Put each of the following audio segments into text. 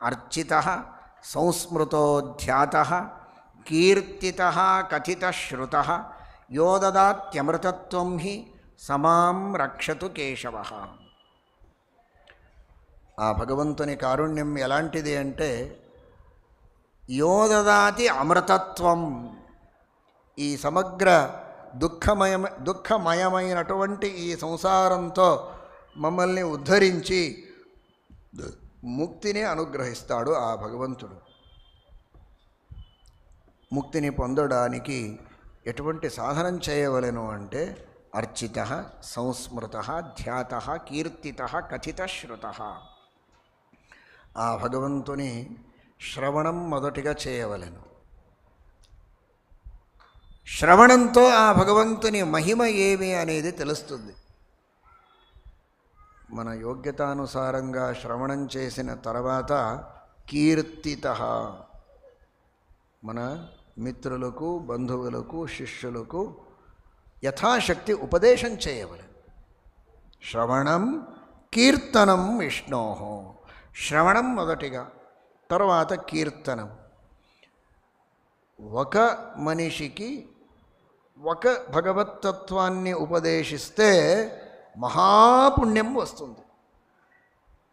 అర్చితః సంస్మృతోధ్యాతః కీర్తితః కథితః శ్రుతః యో దదాత్యమృతత్వం హి సమాం రక్షతు కేశవః. ఆ భగవంతుని కారుణ్యం ఎలాంటిది అంటే, యో దదాతి అమృతత్వం, ఈ సమగ్ర దుఃఖమయమైనటువంటి ఈ సంసారంతో మమ్మల్ని ఉద్ధరించి ముక్తిని అనుగ్రహిస్తాడు ఆ భగవంతుడు. ముక్తిని పొందడానికి ఎటువంటి సాధనం చేయవలెను అంటే, అర్చితః సంస్మృతః ధ్యాతః కీర్తితః కథితః శ్రుతః. ఆ భగవంతుని శ్రవణం మొదటిగా చేయవలెను. శ్రవణంతో ఆ భగవంతుని మహిమ ఏమి అనేది తెలుస్తుంది. మన యోగ్యతానుసారంగా శ్రవణం చేసిన తర్వాత కీర్తితః, మన మిత్రులకు బంధువులకు శిష్యులకు యథాశక్తి ఉపదేశం చేయవలెను. శ్రవణం కీర్తనం విష్ణోః. శ్రవణం మొదటిగా, తర్వాత కీర్తనం. ఒక మనిషికి ఒక భగవత్తత్వాన్ని ఉపదేశిస్తే మహాపుణ్యం వస్తుంది.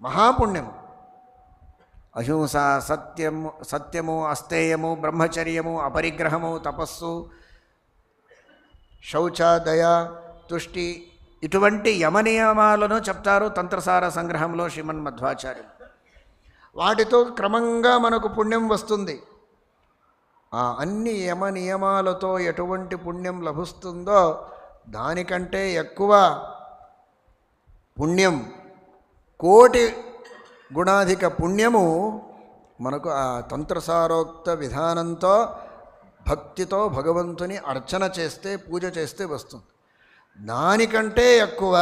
మహాపుణ్యం. అహింస, సత్యము, అస్తేయము, బ్రహ్మచర్యము, అపరిగ్రహము, తపస్సు, శౌచ, దయ, తుష్టి, ఇటువంటి యమనియమాలను చెప్తారు తంత్రసార సంగ్రహంలో శ్రీమన్మధ్వాచార్యులు. వాటితో క్రమంగా మనకు పుణ్యం వస్తుంది. ఆ అన్ని యమ నియమాలతో ఎటువంటి పుణ్యం లభిస్తుందో దానికంటే ఎక్కువ పుణ్యం, కోటి గుణాధిక పుణ్యము మనకు ఆ తంత్రసారోక్త విధానంతో భక్తితో భగవంతుని అర్చన చేస్తే, పూజ చేస్తే వస్తుంది. దానికంటే ఎక్కువ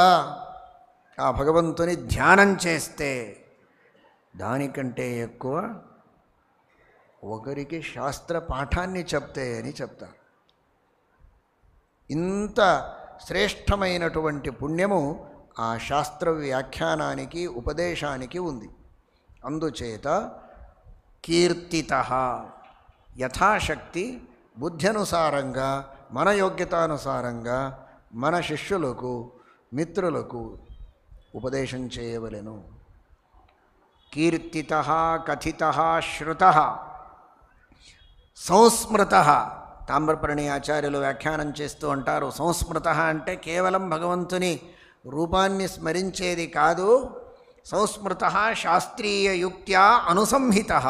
ఆ భగవంతుని ధ్యానం చేస్తే, దానికంటే ఎక్కువ ఒకరికి శాస్త్ర పాఠాన్ని చెప్తే అని చెప్తారు. ఇంత శ్రేష్టమైనటువంటి పుణ్యము ఆ శాస్త్ర వ్యాఖ్యానానికి, ఉపదేశానికి ఉంది. అందుచేత కీర్తితః, యథాశక్తి బుద్ధ్యనుసారంగా, మన యోగ్యతానుసారంగా మన శిష్యులకు మిత్రులకు ఉపదేశం చేయవలెను. కీర్తితః కథితః శ్రుతః సంస్మృతః. తామ్రపర్ణి ఆచార్యులు వ్యాఖ్యానం చేస్తూ అంటారు, సంస్మృతః అంటే కేవలం భగవంతుని రూపాన్ని స్మరించేది కాదు. సంస్మృతః శాస్త్రీయ యుక్త్యా అనుసంహితః.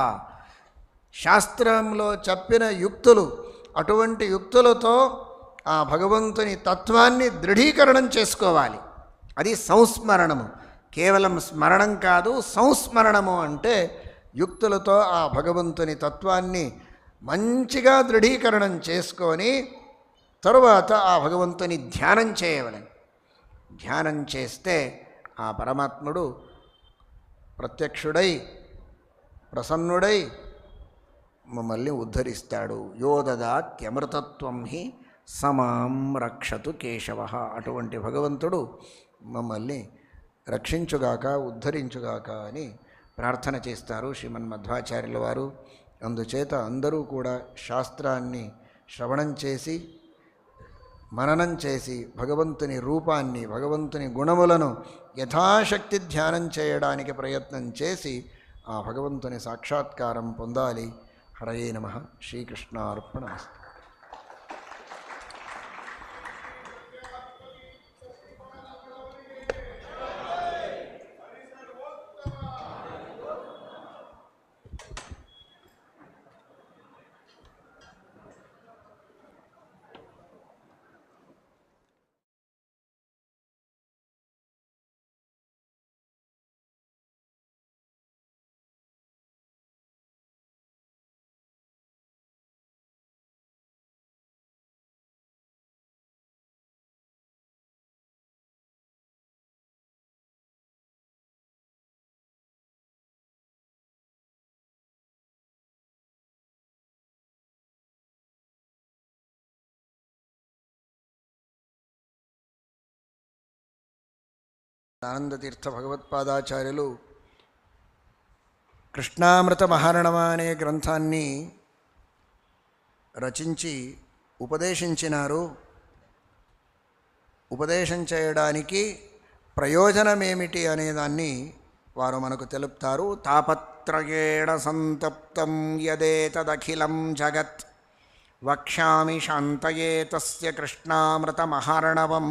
శాస్త్రంలో చెప్పిన యుక్తులు, అటువంటి యుక్తులతో ఆ భగవంతుని తత్వాన్ని దృఢీకరణం చేసుకోవాలి. అది సంస్మరణము. కేవలం స్మరణం కాదు, సంస్మరణము అంటే యుక్తులతో ఆ భగవంతుని తత్వాన్ని మంచిగా దృఢీకరణం చేసుకొని తరువాత ఆ భగవంతుని ధ్యానం చేయవలెను. ధ్యానం చేస్తే ఆ పరమాత్ముడు ప్రత్యక్షుడై ప్రసన్నుడై మమ్మల్ని ఉద్ధరిస్తాడు. యో దదాత్యమృతత్వం హి సమాం రక్షతు కేశవః. అటువంటి భగవంతుడు మమ్మల్ని రక్షించుగాక, ఉద్ధరించుగాక అని ప్రార్థన చేస్తారు శ్రీమన్మధ్వాచార్యుల వారు. అందుచేత అందరూ కూడా శాస్త్రాన్ని శ్రవణం చేసి, మననం చేసి, భగవంతుని రూపాన్ని, భగవంతుని గుణములను యథాశక్తి ధ్యానం చేయడానికి ప్రయత్నం చేసి ఆ భగవంతుని సాక్షాత్కారం పొందాలి. హరయే నమః. శ్రీకృష్ణార్పణమస్తు. ఆనందతీర్థ భగవత్పాదాచార్యులు కృష్ణామృత మహారణమ అనే గ్రంథాన్ని రచించి ఉపదేశించినారు. ఉపదేశం చేయడానికి ప్రయోజనమేమిటి అనేదాన్ని వారు మనకు తెలుపుతారు. తాపత్రయేణ సంతప్తం యదేతదఖిలం జగత్ వక్ష్యామి శాంతయే తస్య కృష్ణామృత మహారణవం.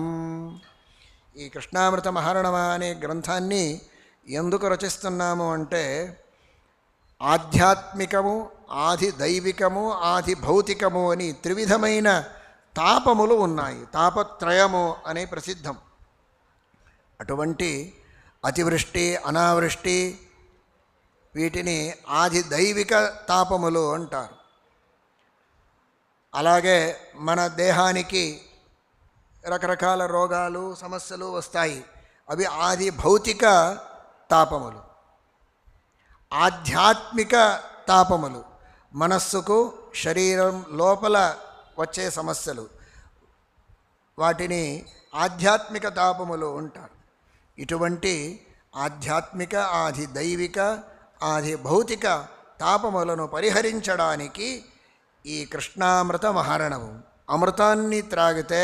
ఈ కృష్ణామృత మహారణవ అనే గ్రంథాన్ని ఎందుకు రచిస్తున్నాము అంటే, ఆధ్యాత్మికము, ఆది దైవికము, ఆది భౌతికము అని త్రివిధమైన తాపములు ఉన్నాయి. తాపత్రయము అనే ప్రసిద్ధం. అటువంటి అతివృష్టి, అనావృష్టి వీటిని ఆది దైవిక తాపములు అంటారు. అలాగే మన దేహానికి రకరకాల రోగాలు, సమస్యలు వస్తాయి. అవి ఆది భౌతిక తాపములు. ఆధ్యాత్మిక తాపములు మనస్సుకు, శరీరం లోపల వచ్చే సమస్యలు, వాటిని ఆధ్యాత్మిక తాపములు అంటారు. ఇటువంటి ఆధ్యాత్మిక, ఆది దైవిక, ఆది భౌతిక తాపములను పరిహరించడానికి ఈ కృష్ణామృత మహారణము. అమృతాన్ని త్రాగితే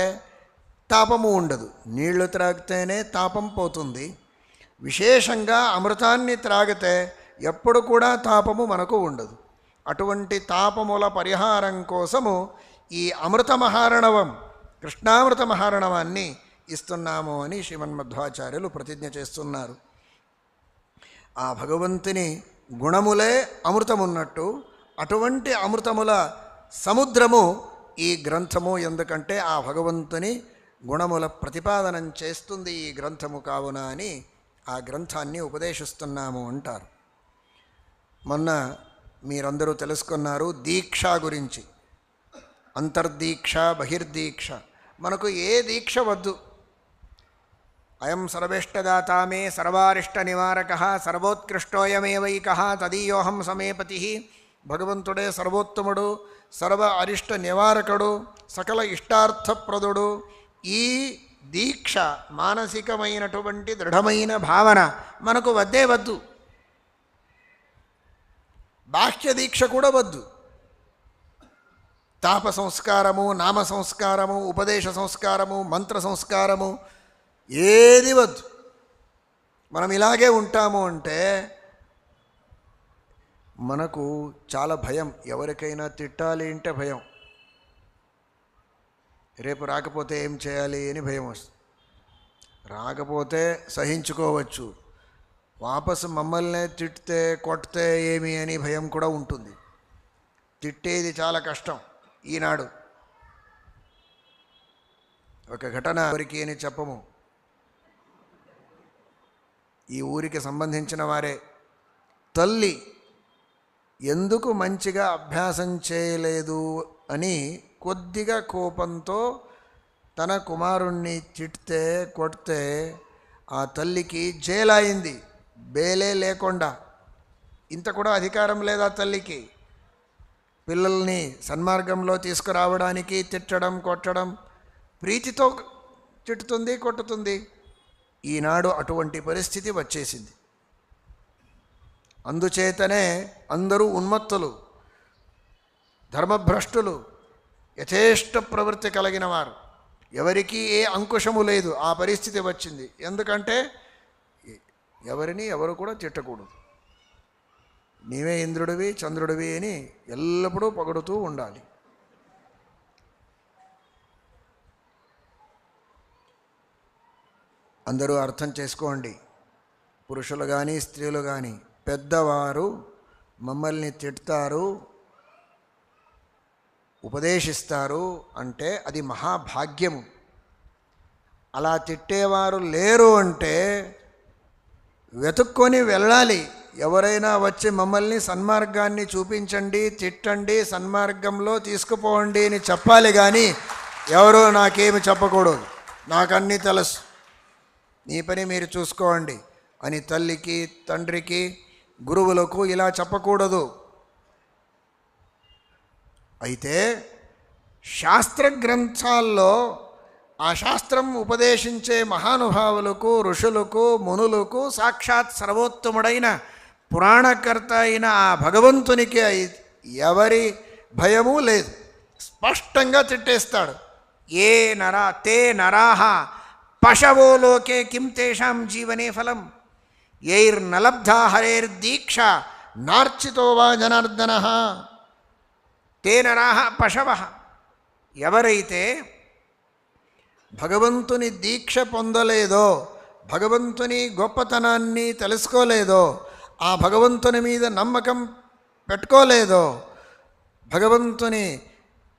తాపము ఉండదు, నీళ్లు త్రాగితేనే తాపం పోతుంది. విశేషంగా అమృతాన్ని త్రాగితే ఎప్పుడు కూడా తాపము మనకు ఉండదు. అటువంటి తాపముల పరిహారం కోసము ఈ అమృత మహారణవం, కృష్ణామృత మహారణవాన్ని ఇస్తున్నాము అని శ్రీమన్మధ్వాచార్యులు ప్రతిజ్ఞ చేస్తున్నారు. ఆ భగవంతుని గుణములే అమృతమున్నట్టు అటువంటి అమృతముల సముద్రము ఈ గ్రంథము. ఎందుకంటే ఆ భగవంతుని గుణముల ప్రతిపాదనం చేస్తుంది ఈ గ్రంథము కావున అని ఆ గ్రంథాన్ని ఉపదేశిస్తున్నాము అంటారు. మొన్న మీరందరూ తెలుసుకున్నారు దీక్ష గురించి. అంతర్దీక్ష, బహిర్దీక్ష. మనకు ఏ దీక్ష వద్దు. అయం సర్వేష్టదాతా మే సర్వారిష్ట నివారక సర్వోత్కృష్టోయమేవైక తదీయోహం సమేపతి. భగవంతుడే సర్వోత్తముడు, సర్వ అరిష్ట నివారకుడు, సకల ఇష్టార్థప్రదుడు. ఈ దీక్ష, మానసికమైనటువంటి దృఢమైన భావన మనకు వద్దే వద్దు. బాహ్య దీక్ష కూడా వద్దు. తాప సంస్కారము, నామ సంస్కారము, ఉపదేశ సంస్కారము, మంత్ర సంస్కారము ఏది వద్దు. మనం ఇలాగే ఉంటాము అంటే మనకు చాలా భయం. ఎవరికైనా తిట్టాలి అంటే భయం. రేపు రాకపోతే ఏం చేయాలి అని భయం వస్తుంది. రాకపోతే సహించుకోవచ్చు, వాపసు మమ్మల్నే తిట్టితే కొడితే ఏమి అని భయం కూడా ఉంటుంది. తిట్టేది చాలా కష్టం ఈనాడు. ఒక ఘటన ఎవరికి అని చెప్పము, ఈ ఊరికి సంబంధించిన వారే. తల్లి ఎందుకు మంచిగా అభ్యాసం చేయలేదు అని కొద్దిగా కోపంతో తన కుమారుణ్ణి తిడితే కొడితే ఆ తల్లికి జైలయింది, బేలే లేకుండా. ఇంత కూడా అధికారం లేదా తల్లికి? పిల్లల్ని సన్మార్గంలో తీసుకురావడానికి తిట్టడం, కొట్టడం, ప్రీతితో తిట్టుతుంది, కొట్టుతుంది. ఈనాడు అటువంటి పరిస్థితి వచ్చేసింది. అందుచేతనే అందరూ ఉన్మత్తులు, ధర్మభ్రష్టులు, యథేష్ట ప్రవృత్తి కలిగిన వారు. ఎవరికీ ఏ అంకుశము లేదు. ఆ పరిస్థితి వచ్చింది. ఎందుకంటే ఎవరిని ఎవరు కూడా తిట్టకూడదు. నీవే ఇంద్రుడివి, చంద్రుడివి అని ఎల్లప్పుడూ పొగడుతూ ఉండాలి. అందరూ అర్థం చేసుకోండి. పురుషులు కానీ స్త్రీలు కానీ, పెద్దవారు మమ్మల్ని తిడతారు, ఉపదేశిస్తారు అంటే అది మహాభాగ్యము. అలా తిట్టేవారు లేరు అంటే వెతుక్కొని వెళ్ళాలి. ఎవరైనా వచ్చి మమ్మల్ని సన్మార్గాన్ని చూపించండి, తిట్టండి, సన్మార్గంలో తీసుకుపోండి అని చెప్పాలి. కానీ ఎవరో నాకేమి చెప్పకూడదు, నాకన్నీ తెలుసు, నీ పని మీరు చూసుకోండి అని తల్లికి, తండ్రికి, గురువులకు ఇలా చెప్పకూడదు. అయితే శాస్త్ర గ్రంథాల్లో ఆ శాస్త్రం ఉపదేశించే మహానుభావులకు, ఋషులకు, మునులకు సాక్షాత్ సర్వోత్తముడైన పురాణకర్త అయిన ఆ భగవంతునికి ఎవరి భయము లేదు. స్పష్టంగా తిట్టేస్తాడు. ఏ తే నరాహ పశవో లోకే కిం తేషాం జీవనే ఫలం యైర్నలబ్ధా హరేర్దీక్ష నార్చితో వా జనార్దన. తే నరాహ పశవ, ఎవరైతే భగవంతుని దీక్ష పొందలేదో, భగవంతుని గొప్పతనాన్ని తెలుసుకోలేదో, ఆ భగవంతుని మీద నమ్మకం పెట్టుకోలేదో, భగవంతుని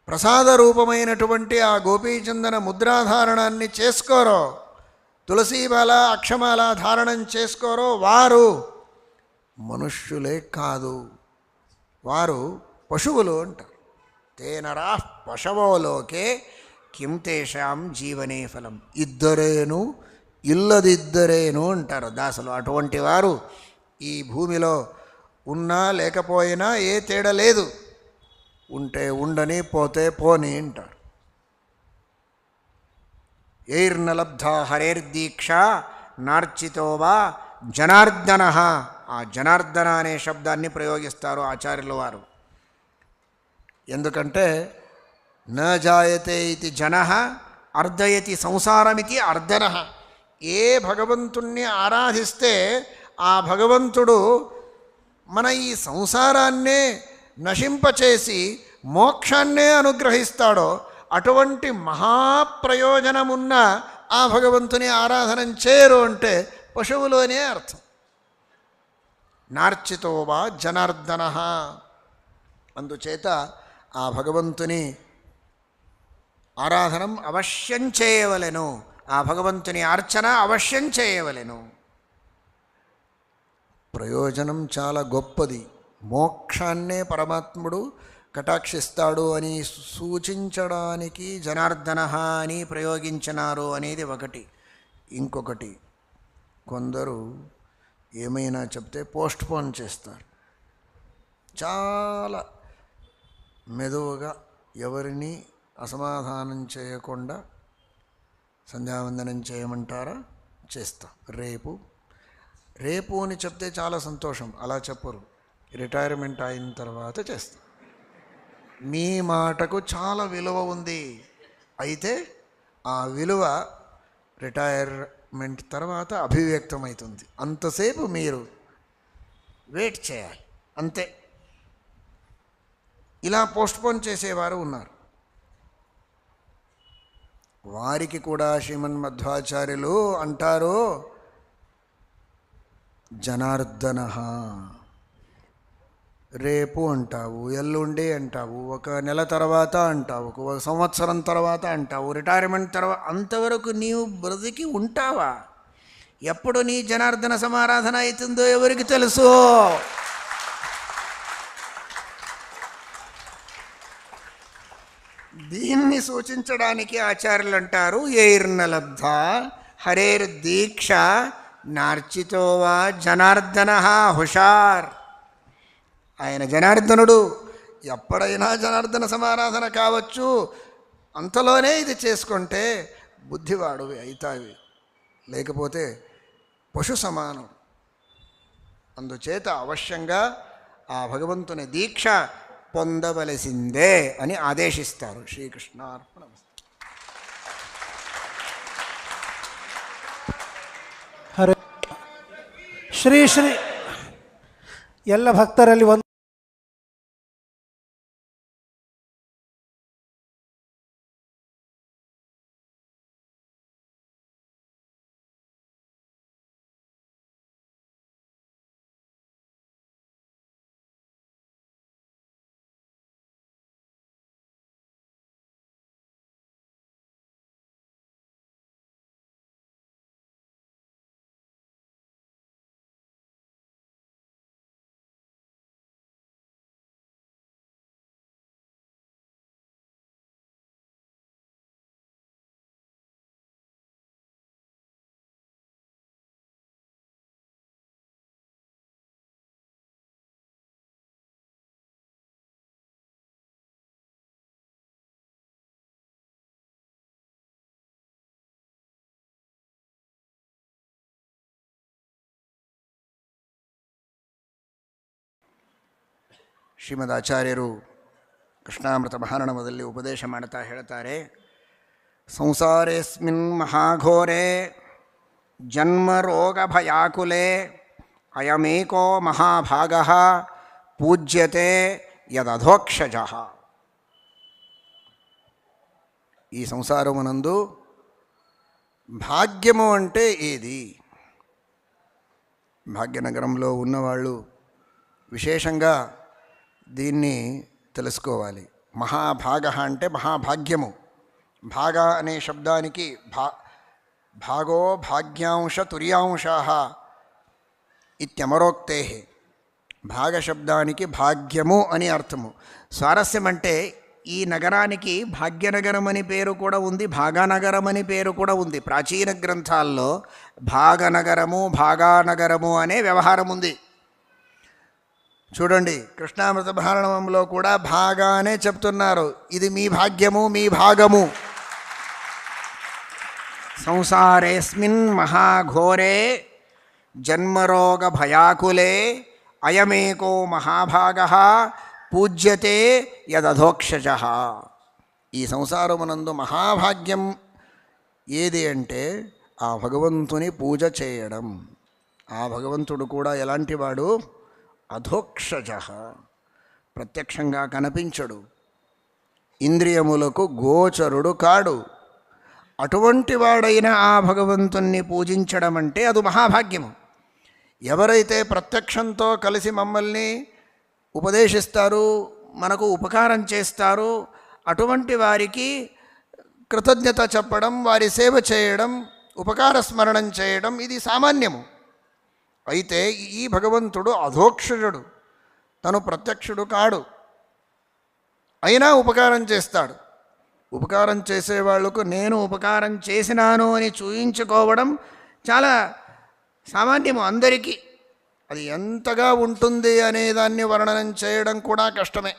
ప్రసాద రూపమైనటువంటి ఆ గోపీచందన ముద్రాధారణాన్ని చేసుకోరో, తులసీమాల అక్షమాల ధారణం చేసుకోరో, వారు మనుష్యులే కాదు, వారు పశువులు అంటారు. తేనరా పశవోలోకే కిం తేషాం జీవనే ఫలం. ఇద్దరేను ఇల్లదిద్దరేను అంటారు దాసులు. అటువంటి వారు ఈ భూమిలో ఉన్నా లేకపోయినా ఏ తేడా లేదు. ఉంటే ఉండని, పోతే పోని అంటారు. యైర్నలబ్ధా హరేర్దీక్ష నార్చితో వా జనార్దన. ఆ జనార్దన అనే శబ్దాన్ని ప్రయోగిస్తారు ఆచార్యుల వారు. ఎందుకంటే న జాయతే ఇది జన అర్ధయతి సంసారమితి అర్ధన. ఏ భగవంతుణ్ణి ఆరాధిస్తే ఆ భగవంతుడు మన ఈ సంసారాన్నే నశింపచేసి మోక్షాన్నే అనుగ్రహిస్తాడో అటువంటి మహాప్రయోజనమున్న ఆ భగవంతుని ఆరాధన చేయరు అంటే పశువులు అనే అర్థం. నార్చితో వా జనార్దన. అందుచేత ఆ భగవంతుని ఆరాధనం అవశ్యం చేయవలెను, ఆ భగవంతుని అర్చన అవశ్యం చేయవలెను. ప్రయోజనం చాలా గొప్పది. మోక్షాన్నే పరమాత్ముడు కటాక్షిస్తాడు అని సూచించడానికి జనార్దన అని ప్రయోగించినారు అనేది ఒకటి. ఇంకొకటి, కొందరు ఏమైనా చెప్తే పోస్ట్పోన్ చేస్తారు. చాలా మెదువుగా ఎవరిని అసమాధానం చేయకుండా సంధ్యావందనం చేయమంటారా, చేస్తాం. రేపు అని చెప్తే చాలా సంతోషం. అలా చెప్పరు, రిటైర్మెంట్ అయిన తర్వాత చేస్తాం. మీ మాటకు చాలా విలువ ఉంది. అయితే ఆ విలువ రిటైర్మెంట్ తర్వాత అభివ్యక్తమవుతుంది. అంతసేపు మీరు వెయిట్ చేయాలి అంతే. ఇలా పోస్ట్పోన్ చేసేవారు ఉన్నారు. వారికి కూడా శ్రీమన్మధ్వాచార్యులు అంటారు, జనార్దన రేపు అంటావు, ఎల్లుండి అంటావు, ఒక నెల తర్వాత అంటావు, ఒక సంవత్సరం తర్వాత అంటావు, రిటైర్మెంట్ తర్వాత, అంతవరకు నీవు బ్రతికి ఉంటావా? ఎప్పుడు నీ జనార్దన సమారాధన అవుతుందో ఎవరికి తెలుసు? దీన్ని సూచించడానికి ఆచార్యులు అంటారు, యైర్నలబ్ధ హరేర్ దీక్ష నార్చితో వా జనార్దన హుషార్. ఆయన జనార్దనుడు, ఎప్పుడైనా జనార్దన సమారాధన కావచ్చు. అంతలోనే ఇది చేసుకుంటే బుద్ధివాడు అవుతావి, లేకపోతే పశు సమానం. అందుచేత అవశ్యంగా ఆ భగవంతుని దీక్ష పొందవలసిందే అని ఆదేశిస్తారు. శ్రీకృష్ణార్పణ. ಹರೇ ಶ್ರೀ ಶ್ರೀ ಎಲ್ಲ ಭಕ್ತರಲ್ಲಿ ಒಂದು ಶ್ರೀಮದ್ ಆಚಾರ್ಯರು ಕೃಷ್ಣಾಮೃತ ಮಹಾರಣಮದಲ್ಲಿ ಉಪದೇಶ ಮಾಡ್ತಾ ಹೇಳ್ತಾರೆ, ಸಂಸಾರೇಸ್ಮಿನ್ ಮಹಾಘೋರೆ ಜನ್ಮ ರೋಗ ಭಯಾಕುಲೆ ಅಯಮೇಕೋ ಮಹಾಭಾಗಃ పూజ్యతే యదధోక్షజ. ఈ సంసారమునందు భాగ్యము అంటే ఏది? భాగ్యనగరంలో ఉన్నవాళ్ళు విశేషంగా దీన్ని తెలుసుకోవాలి. మహాభాగ అంటే మహాభాగ్యము. భాగ అనే శబ్దానికి భాగో భాగ్యాంశ తుర్యాంశ ఇత్యమరోక్తే. భాగశబ్దానికి భాగ్యము అని అర్థము. స్వారస్యం అంటే ఈ నగరానికి భాగ్యనగరం అని పేరు కూడా ఉంది, భాగానగరం అని పేరు కూడా ఉంది. ప్రాచీన గ్రంథాల్లో భాగనగరము భాగానగరము అనే వ్యవహారం ఉంది. చూడండి, కృష్ణామృత భారణంలో కూడా భాగానే చెప్తున్నారు. ఇది మీ భాగ్యము, మీ భాగము. సంసారేస్మిన్ మహాఘోరే జన్మరోగ భయాకులే అయమేకో మహాభాగః పూజ్యతే యదధోక్షజ. ఈ సంసారమునందు మహాభాగ్యం ఏది అంటే ఆ భగవంతుని పూజ చేయడం. ఆ భగవంతుడు కూడా ఎలాంటి వాడు? అధోక్షజ. ప్రత్యక్షంగా కనిపించడు, ఇంద్రియములకు గోచరుడు కాడు. అటువంటి వాడైన ఆ భగవంతుణ్ణి పూజించడం అంటే అది మహాభాగ్యము. ఎవరైతే ప్రత్యక్షంతో కలిసి మమ్మల్ని ఉపదేశిస్తారు, మనకు ఉపకారం చేస్తారు, అటువంటి వారికి కృతజ్ఞత చెప్పడం, వారి సేవ చేయడం, ఉపకార స్మరణం చేయడం ఇది సామాన్యము. అయితే ఈ భగవంతుడు అధోక్షజుడు, తను ప్రత్యక్షుడు కాడు, అయినా ఉపకారం చేస్తాడు. ఉపకారం చేసేవాళ్లకు నేను ఉపకారం చేసినాను అని చూయించుకోవడం చాలా సామాన్యము అందరికీ. అది ఎంతగా ఉంటుంది అనేదాన్ని వర్ణనం చేయడం కూడా కష్టమే.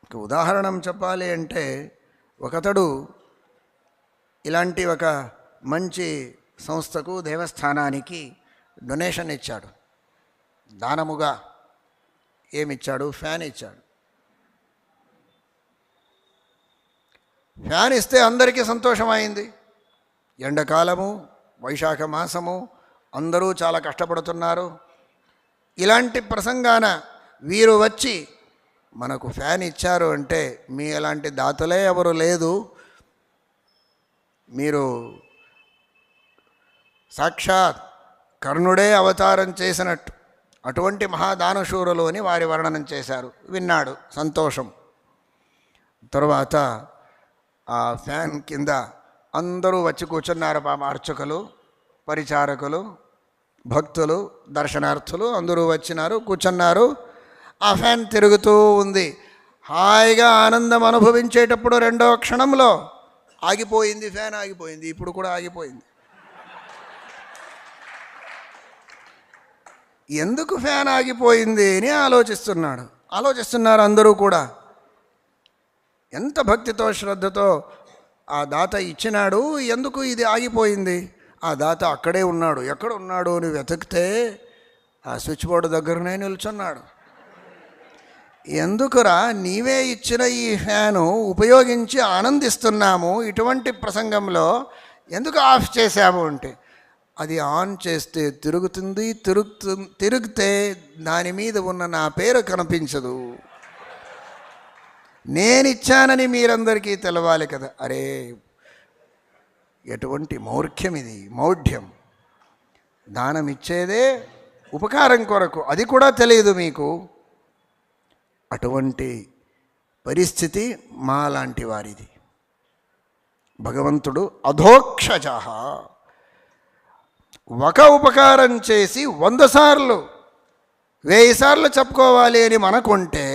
ఒక ఉదాహరణ చెప్పాలి అంటే, ఒకతడు ఇలాంటి ఒక మంచి సంస్థకు, దేవస్థానానికి డొనేషన్ ఇచ్చాడు. దానముగా ఏమిచ్చాడు? ఫ్యాన్ ఇచ్చాడు. ఫ్యాన్ ఇస్తే అందరికీ సంతోషమైంది. ఎండాకాలము, వైశాఖ మాసము, అందరూ చాలా కష్టపడుతున్నారు. ఇలాంటి ప్రసంగాన వీరు వచ్చి మనకు ఫ్యాన్ ఇచ్చారు అంటే మీ ఎలాంటి దాతలే ఎవరు లేదు, మీరు సాక్షాత్ కర్ణుడే అవతారం చేసినట్టు అటువంటి మహాదానశూరులు అని వారి వర్ణనం చేశారు. విన్నాడు, సంతోషం. తరువాత ఆ ఫ్యాన్ కింద అందరూ వచ్చి కూర్చున్నారు. అర్చకులు, పరిచారకులు, భక్తులు, దర్శనార్థులు అందరూ వచ్చినారు, కూర్చున్నారు. ఆ ఫ్యాన్ తిరుగుతూ ఉంది. హాయిగా ఆనందం అనుభవించేటప్పుడు రెండవ క్షణంలో ఆగిపోయింది. ఫ్యాన్ ఆగిపోయింది. ఇప్పుడు కూడా ఆగిపోయింది. ఎందుకు ఫ్యాన్ ఆగిపోయింది అని ఆలోచిస్తున్నారు అందరూ కూడా. ఎంత భక్తితో శ్రద్ధతో ఆ దాత ఇచ్చినాడు, ఎందుకు ఇది ఆగిపోయింది? ఆ దాత అక్కడే ఉన్నాడు. ఎక్కడ ఉన్నాడు అని వెతికితే ఆ స్విచ్ బోర్డు దగ్గరనే నిల్చున్నాడు. ఎందుకురా, నీవే ఇచ్చిన ఈ ఫ్యాను ఉపయోగించి ఆనందిస్తున్నాము, ఇటువంటి ప్రసంగంలో ఎందుకు ఆఫ్ చేశాము అంటే, అది ఆన్ చేస్తే తిరిగితే దాని మీద ఉన్న నా పేరు కనిపించదు. నేనిచ్చానని మీరందరికీ తెలవాలి కదా. అరే, ఎటువంటి మౌఢ్యం ఇది, మౌఢ్యం. దానం ఇచ్చేదే ఉపకారం కొరకు, అది కూడా తెలియదు మీకు. అటువంటి పరిస్థితి మాలాంటి వారిది. భగవంతుడు అధోక్షజ. ఒక ఉపకారం చేసి 100 సార్లు 1000 సార్లు చెప్పుకోవాలి అని మనకుంటే,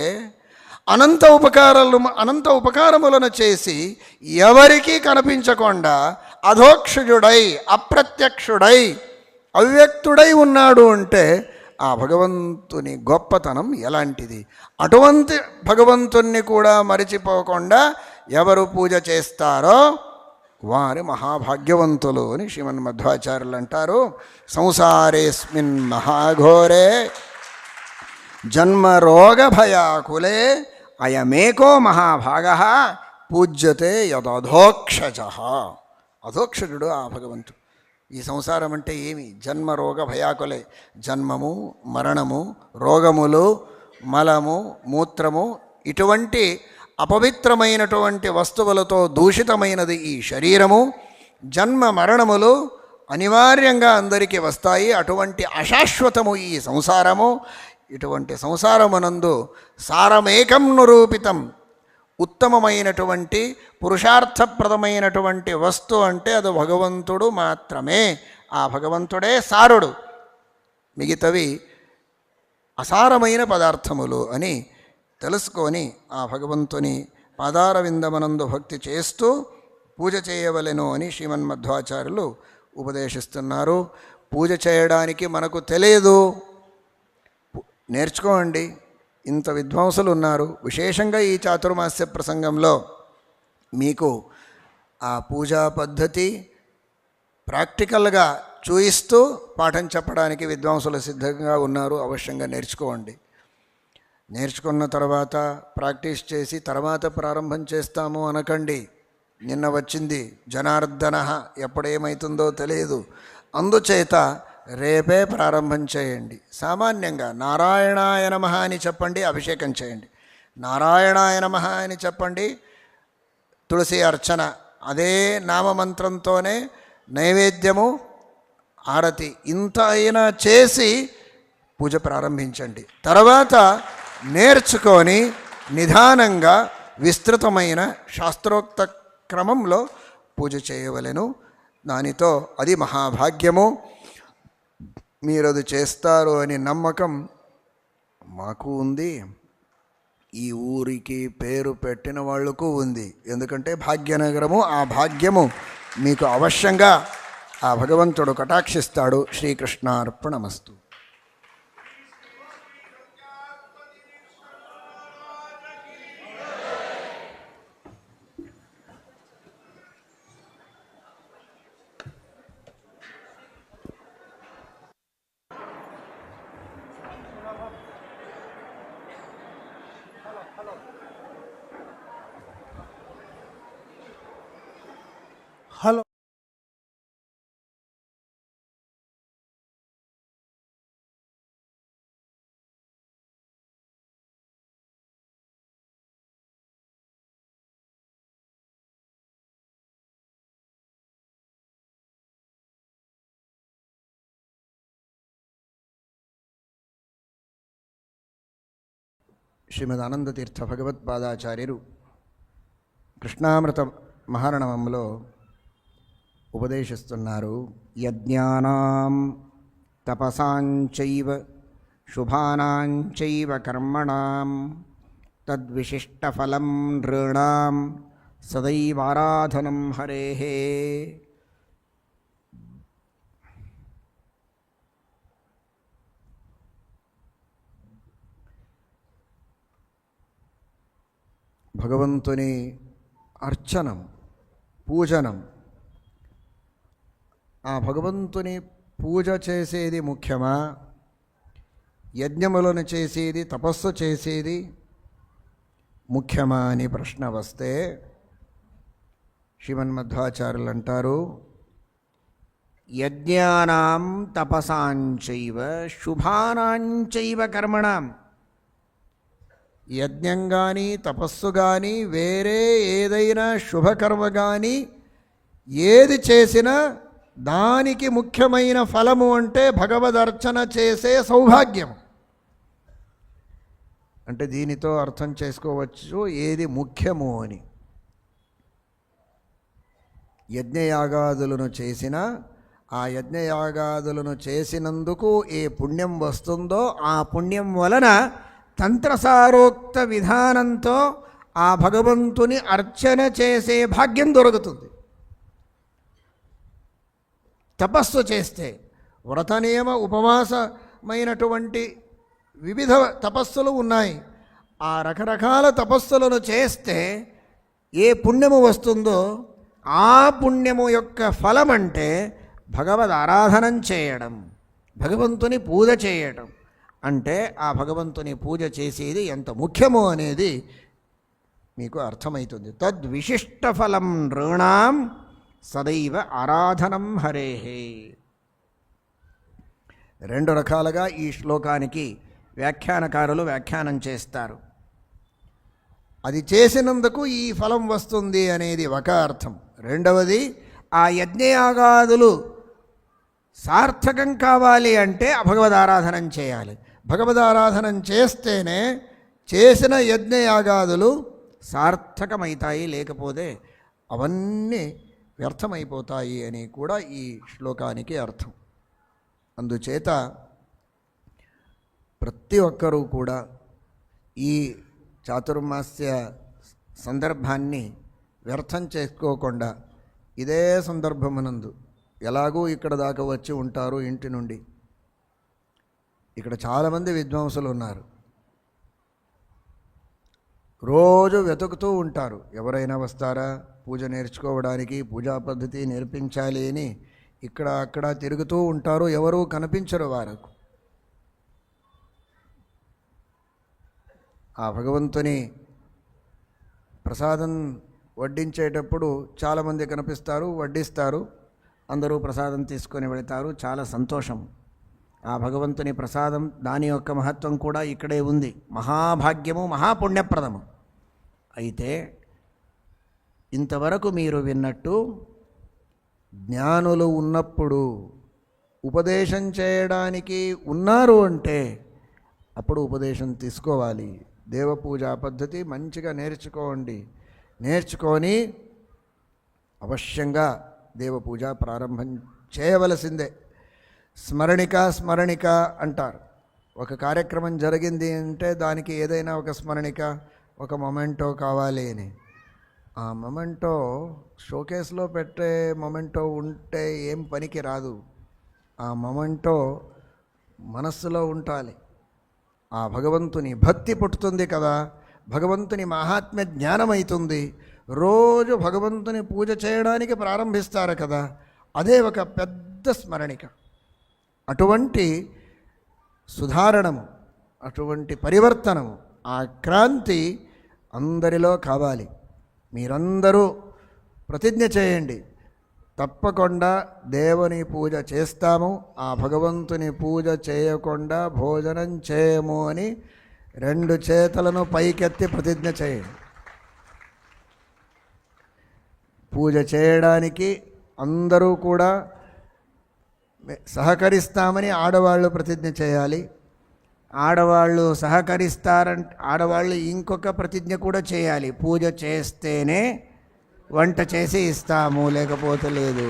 అనంత ఉపకారములను చేసి ఎవరికీ కనిపించకుండా అధోక్షజుడై, అప్రత్యక్షుడై, అవ్యక్తుడై ఉన్నాడు అంటే ఆ భగవంతుని గొప్పతనం ఎలాంటిది. అటువంటి భగవంతుణ్ణి కూడా మరిచిపోకుండా ఎవరు పూజ చేస్తారో వారి మహాభాగ్యవంతులు అని శ్రీమన్మధ్వాచార్యులు అంటారు. సంసారేస్మిన్ మహాఘోరే జన్మరోగభయాకులే అయమేకో మహాభాగ పూజ్యతే యదధోక్షజ. అధోక్షజుడు ఆ భగవంతుడు. ఈ సంసారం అంటే ఏమి? జన్మరోగ భయాకులే. జన్మము, మరణము, రోగములు, మలము, మూత్రము, ఇటువంటి అపవిత్రమైనటువంటి వస్తువులతో దూషితమైనది ఈ శరీరము. జన్మ మరణములు అనివార్యంగా అందరికీ వస్తాయి. అటువంటి అశాశ్వతము ఈ సంసారము. ఇటువంటి సంసారమునందు సారమేకం నిరూపితం, ఉత్తమమైనటువంటి పురుషార్థప్రదమైనటువంటి వస్తు అంటే అది భగవంతుడు మాత్రమే. ఆ భగవంతుడే సారుడు, మిగతవి అసారమైన పదార్థములు అని తెలుసుకొని ఆ భగవంతుని పాదార విందమనందు భక్తి చేస్తూ పూజ చేయవలెను అని శ్రీమన్మధ్వాచార్యులు ఉపదేశిస్తున్నారు. పూజ చేయడానికి మనకు తెలియదు, నేర్చుకోండి. ఇంత విద్వాంసులు ఉన్నారు. విశేషంగా ఈ చాతుర్మాస్య ప్రసంగంలో మీకు ఆ పూజా పద్ధతి ప్రాక్టికల్గా చూయిస్తూ పాఠం చెప్పడానికి విద్వాంసులు సిద్ధంగా ఉన్నారు. అవశ్యంగా నేర్చుకోండి. నేర్చుకున్న తర్వాత ప్రాక్టీస్ చేసి తర్వాత ప్రారంభం చేస్తాము అనకండి. నిన్న వచ్చింది జనార్దన, ఎప్పుడేమవుతుందో తెలియదు. అందుచేత రేపే ప్రారంభం చేయండి. సామాన్యంగా నారాయణాయ నమః అని చెప్పండి, అభిషేకం చేయండి. నారాయణాయ నమః అని చెప్పండి, తులసి అర్చన. అదే నామమంత్రంతోనే నైవేద్యము, ఆరతి ఇంత అయినా చేసి పూజ ప్రారంభించండి. తర్వాత నేర్చుకొని నిదానంగా విస్తృతమైన శాస్త్రోక్త క్రమంలో పూజ చేయవలెను. దానితో అది మహాభాగ్యము. మీరు అది చేస్తారు అని నమ్మకం మాకు ఉంది, ఈ ఊరికి పేరు పెట్టిన వాళ్లకు ఉంది. ఎందుకంటే భాగ్యనగరము. ఆ భాగ్యము మీకు అవశ్యంగా ఆ భగవంతుడు కటాక్షిస్తాడు. శ్రీకృష్ణార్పణమస్తు. హలో. శ్రీమద్ ఆనందతీర్థ భగవత్పాదాచార్యులు కృష్ణామృత మహారణవంలో ఉపదేశిస్తున్నారు. యజ్ఞానాం తపసాంచైవ శుభానాంచైవ కర్మణాం తద్విశిష్టఫలం నృణాం సదైవారాధనం హరేః. భగవంతుని అర్చనం, పూజనం. ఆ భగవంతుని పూజ చేసేది ముఖ్యమా, యజ్ఞములను చేసేది, తపస్సు చేసేది ముఖ్యమా అని ప్రశ్న వస్తే శ్రీమన్మధ్వాచార్యులు అంటారు, యజ్ఞానాం తపసాంచైవ శుభానాంచైవ కర్మణాం. యజ్ఞం కానీ తపస్సు కానీ వేరే ఏదైనా శుభకర్మ కానీ ఏది చేసినా దానికి ముఖ్యమైన ఫలము అంటే భగవదర్చన చేసే సౌభాగ్యం. అంటే దీనితో అర్థం చేసుకోవచ్చు ఏది ముఖ్యము అని. యజ్ఞయాగాదులను చేసిన ఆ యజ్ఞయాగాదులను చేసినందుకు ఏ పుణ్యం వస్తుందో ఆ పుణ్యం వలన తంత్రసారోక్త విధానంతో ఆ భగవంతుని అర్చన చేసే భాగ్యం దొరుకుతుంది. తపస్సు చేస్తే వ్రత నియమ ఉపవాసమైనటువంటి వివిధ తపస్సులు ఉన్నాయి. ఆ రకరకాల తపస్సులను చేస్తే ఏ పుణ్యము వస్తుందో ఆ పుణ్యము యొక్క ఫలం అంటే భగవద్ ఆరాధనం చేయడం, భగవంతుని పూజ చేయడం. అంటే ఆ భగవంతుని పూజ చేసేది ఎంత ముఖ్యమో అనేది మీకు అర్థమవుతుంది. తద్విశిష్ట ఫలం నృణాం సదైవ ఆరాధనం హరేహే. రెండు రకాలుగా ఈ శ్లోకానికి వ్యాఖ్యానకారులు వ్యాఖ్యానం చేస్తారు. అది చేసినందుకు ఈ ఫలం వస్తుంది అనేది ఒక అర్థం. రెండవది, ఆ యజ్ఞయాగాదులు సార్థకం కావాలి అంటే భగవదారాధనం చేయాలి. భగవదారాధనం చేస్తేనే చేసిన యజ్ఞయాగాదులు సార్థకమవుతాయి, లేకపోతే అవన్నీ వ్యర్థమైపోతాయి అని కూడా ఈ శ్లోకానికి అర్థం. అందుచేత ప్రతి ఒక్కరూ కూడా ఈ చాతుర్మాస్య సందర్భాన్ని వ్యర్థం చేసుకోకుండా ఇదే సందర్భమునందు ఎలాగూ ఇక్కడ దాకా వచ్చి ఉంటారు ఇంటి నుండి. ఇక్కడ చాలామంది విద్వాంసులు ఉన్నారు, రోజు వెతుకుతూ ఉంటారు ఎవరైనా వస్తారా పూజ నేర్చుకోవడానికి, పూజా పద్ధతి నేర్పించాలి అని ఇక్కడ అక్కడ తిరుగుతూ ఉంటారు. ఎవరూ కనిపించరు వారికి. ఆ భగవంతుని ప్రసాదం వడ్డించేటప్పుడు చాలామంది కనిపిస్తారు, వడ్డిస్తారు, అందరూ ప్రసాదం తీసుకొని వెళతారు. చాలా సంతోషం. ఆ భగవంతుని ప్రసాదం దాని యొక్క మహత్వం కూడా ఇక్కడే ఉంది. మహాభాగ్యము, మహాపుణ్యప్రదము. అయితే ఇంతవరకు మీరు విన్నట్టు జ్ఞానులు ఉన్నప్పుడు ఉపదేశం చేయడానికి ఉన్నారు అంటే అప్పుడు ఉపదేశం తీసుకోవాలి. దేవపూజా పద్ధతి మంచిగా నేర్చుకోండి. నేర్చుకొని అవశ్యంగా దేవపూజ ప్రారంభం చేయవలసిందే. స్మరణిక అంటారు. ఒక కార్యక్రమం జరిగింది అంటే దానికి ఏదైనా ఒక స్మరణిక, ఒక మొమెంటో కావాలి అని. ఆ మొమెంటో షోకేస్లో పెట్టే మొమెంటో ఉంటే ఏం పనికి రాదు. ఆ మొమెంటో మనస్సులో ఉండాలి. ఆ భగవంతుని భక్తి పుట్టుతుంది కదా, భగవంతుని మహాత్మ్య జ్ఞానం అవుతుంది. రోజు భగవంతుని పూజ చేయడానికి ప్రారంభిస్తారు కదా, అదే ఒక పెద్ద స్మరణిక. అటువంటి సుధారణము, అటువంటి పరివర్తనము, ఆ క్రాంతి అందరిలో కావాలి. మీరందరూ ప్రతిజ్ఞ చేయండి, తప్పకుండా దేవుని పూజ చేస్తాము, ఆ భగవంతుని పూజ చేయకుండా భోజనం చేయము అని రెండు చేతులను పైకెత్తి ప్రతిజ్ఞ చేయండి. పూజ చేయడానికి అందరూ కూడా సహకరిస్తామని ఆడవాళ్ళు ప్రతిజ్ఞ చేయాలి. ఆడవాళ్ళు సహకరిస్తారంటే ఆడవాళ్ళు ఇంకొక ప్రతిజ్ఞ కూడా చేయాలి, పూజ చేస్తేనే వంట చేసి ఇస్తాము, లేకపోతే లేదు.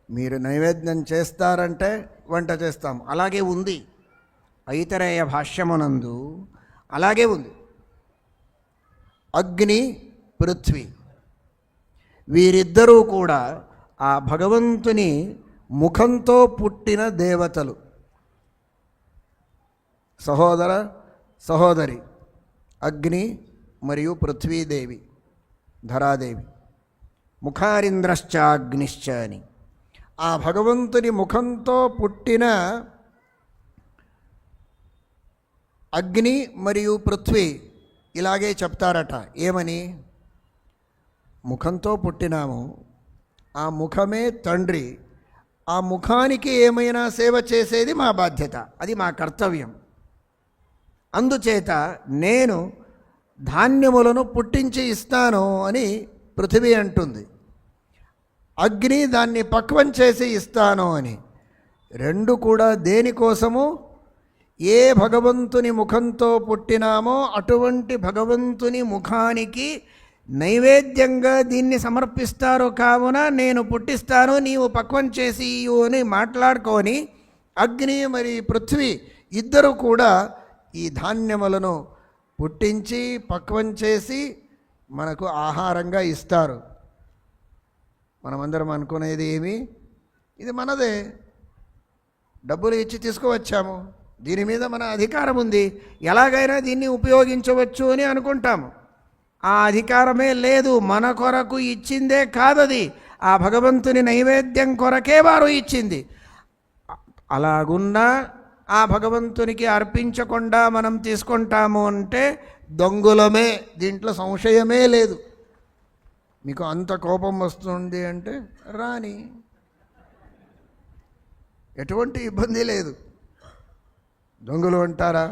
మీరు నైవేద్యం చేస్తారంటే వంట చేస్తాం. అలాగే ఉంది ఐతరేయ భాష్యమునందు, అలాగే ఉంది. అగ్ని, పృథ్వీ వీరిద్దరూ కూడా ఆ భగవంతుని ముఖంతో పుట్టిన దేవతలు. సహోదర సహోదరి అగ్ని మరియు పృథ్వీదేవి, ధరాదేవి. ముఖారింద్రశ్చ అగ్నిశ్చ అని ఆ భగవంతుని ముఖంతో పుట్టిన అగ్ని మరియు పృథ్వీ ఇలాగే చెప్తారట. ఏమని? ముఖంతో పుట్టినాము, ఆ ముఖమే తండ్రి, ఆ ముఖానికి ఏమైనా సేవ చేసేది మా బాధ్యత, అది మా కర్తవ్యం. అందుచేత నేను ధాన్యములను పుట్టించి ఇస్తాను అని పృథివీ అంటుంది. అగ్ని దాన్ని పక్వం చేసి ఇస్తాను అని. రెండు కూడా దేనికోసము? ఏ భగవంతుని ముఖంతో పుట్టినామో అటువంటి భగవంతుని ముఖానికి నైవేద్యంగా దీన్ని సమర్పిస్తారు. కావున నేను పుట్టిస్తాను, నీవు పక్వం చేసి అని మాట్లాడుకొని అగ్ని మరి పృథ్వీ ఇద్దరు కూడా ఈ ధాన్యములను పుట్టించి పక్వం చేసి మనకు ఆహారంగా ఇస్తారు. మనమందరం అనుకునేది ఏమి? ఇది మనదే, డబ్బులు ఇచ్చి తీసుకువచ్చాము, దీని మీద మన అధికారం ఉంది, ఎలాగైనా దీన్ని ఉపయోగించవచ్చు అని అనుకుంటాము. ఆ అధికారమే లేదు, మన కొరకు ఇచ్చిందే కాదది. ఆ భగవంతుని నైవేద్యం కొరకే వారు ఇచ్చింది. అలాగున్నా ఆ భగవంతునికి అర్పించకుండా మనం తీసుకుంటాము అంటే దొంగులమే, దీంట్లో సంశయమే లేదు. మీకు అంత కోపం వస్తుంది అంటే రాని, ఎటువంటి ఇబ్బంది లేదు. దొంగలు అంటారా?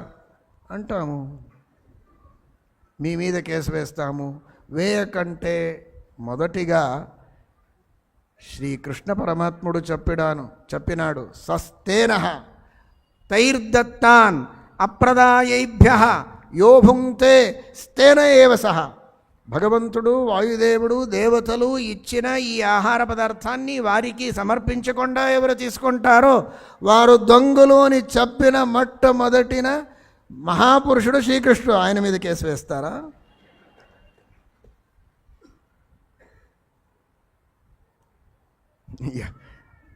అంటాము. మీ మీద కేసు వేస్తాము. వేయకంటే మొదటిగా శ్రీకృష్ణ పరమాత్ముడు చెప్పినాడు, సస్తేనః తైర్దత్తాన్ అప్రదాయైభ్యః యో భుంక్తే స్తేన ఏవ సహ. భగవంతుడు, వాయుదేవుడు, దేవతలు ఇచ్చిన ఈ ఆహార పదార్థాన్ని వారికి సమర్పించకుండా ఎవరు తీసుకుంటారో వారు దొంగలు అని చెప్పిన మొట్టమొదటిన మహాపురుషుడు శ్రీకృష్ణుడు. ఆయన మీద కేసు వేస్తారా?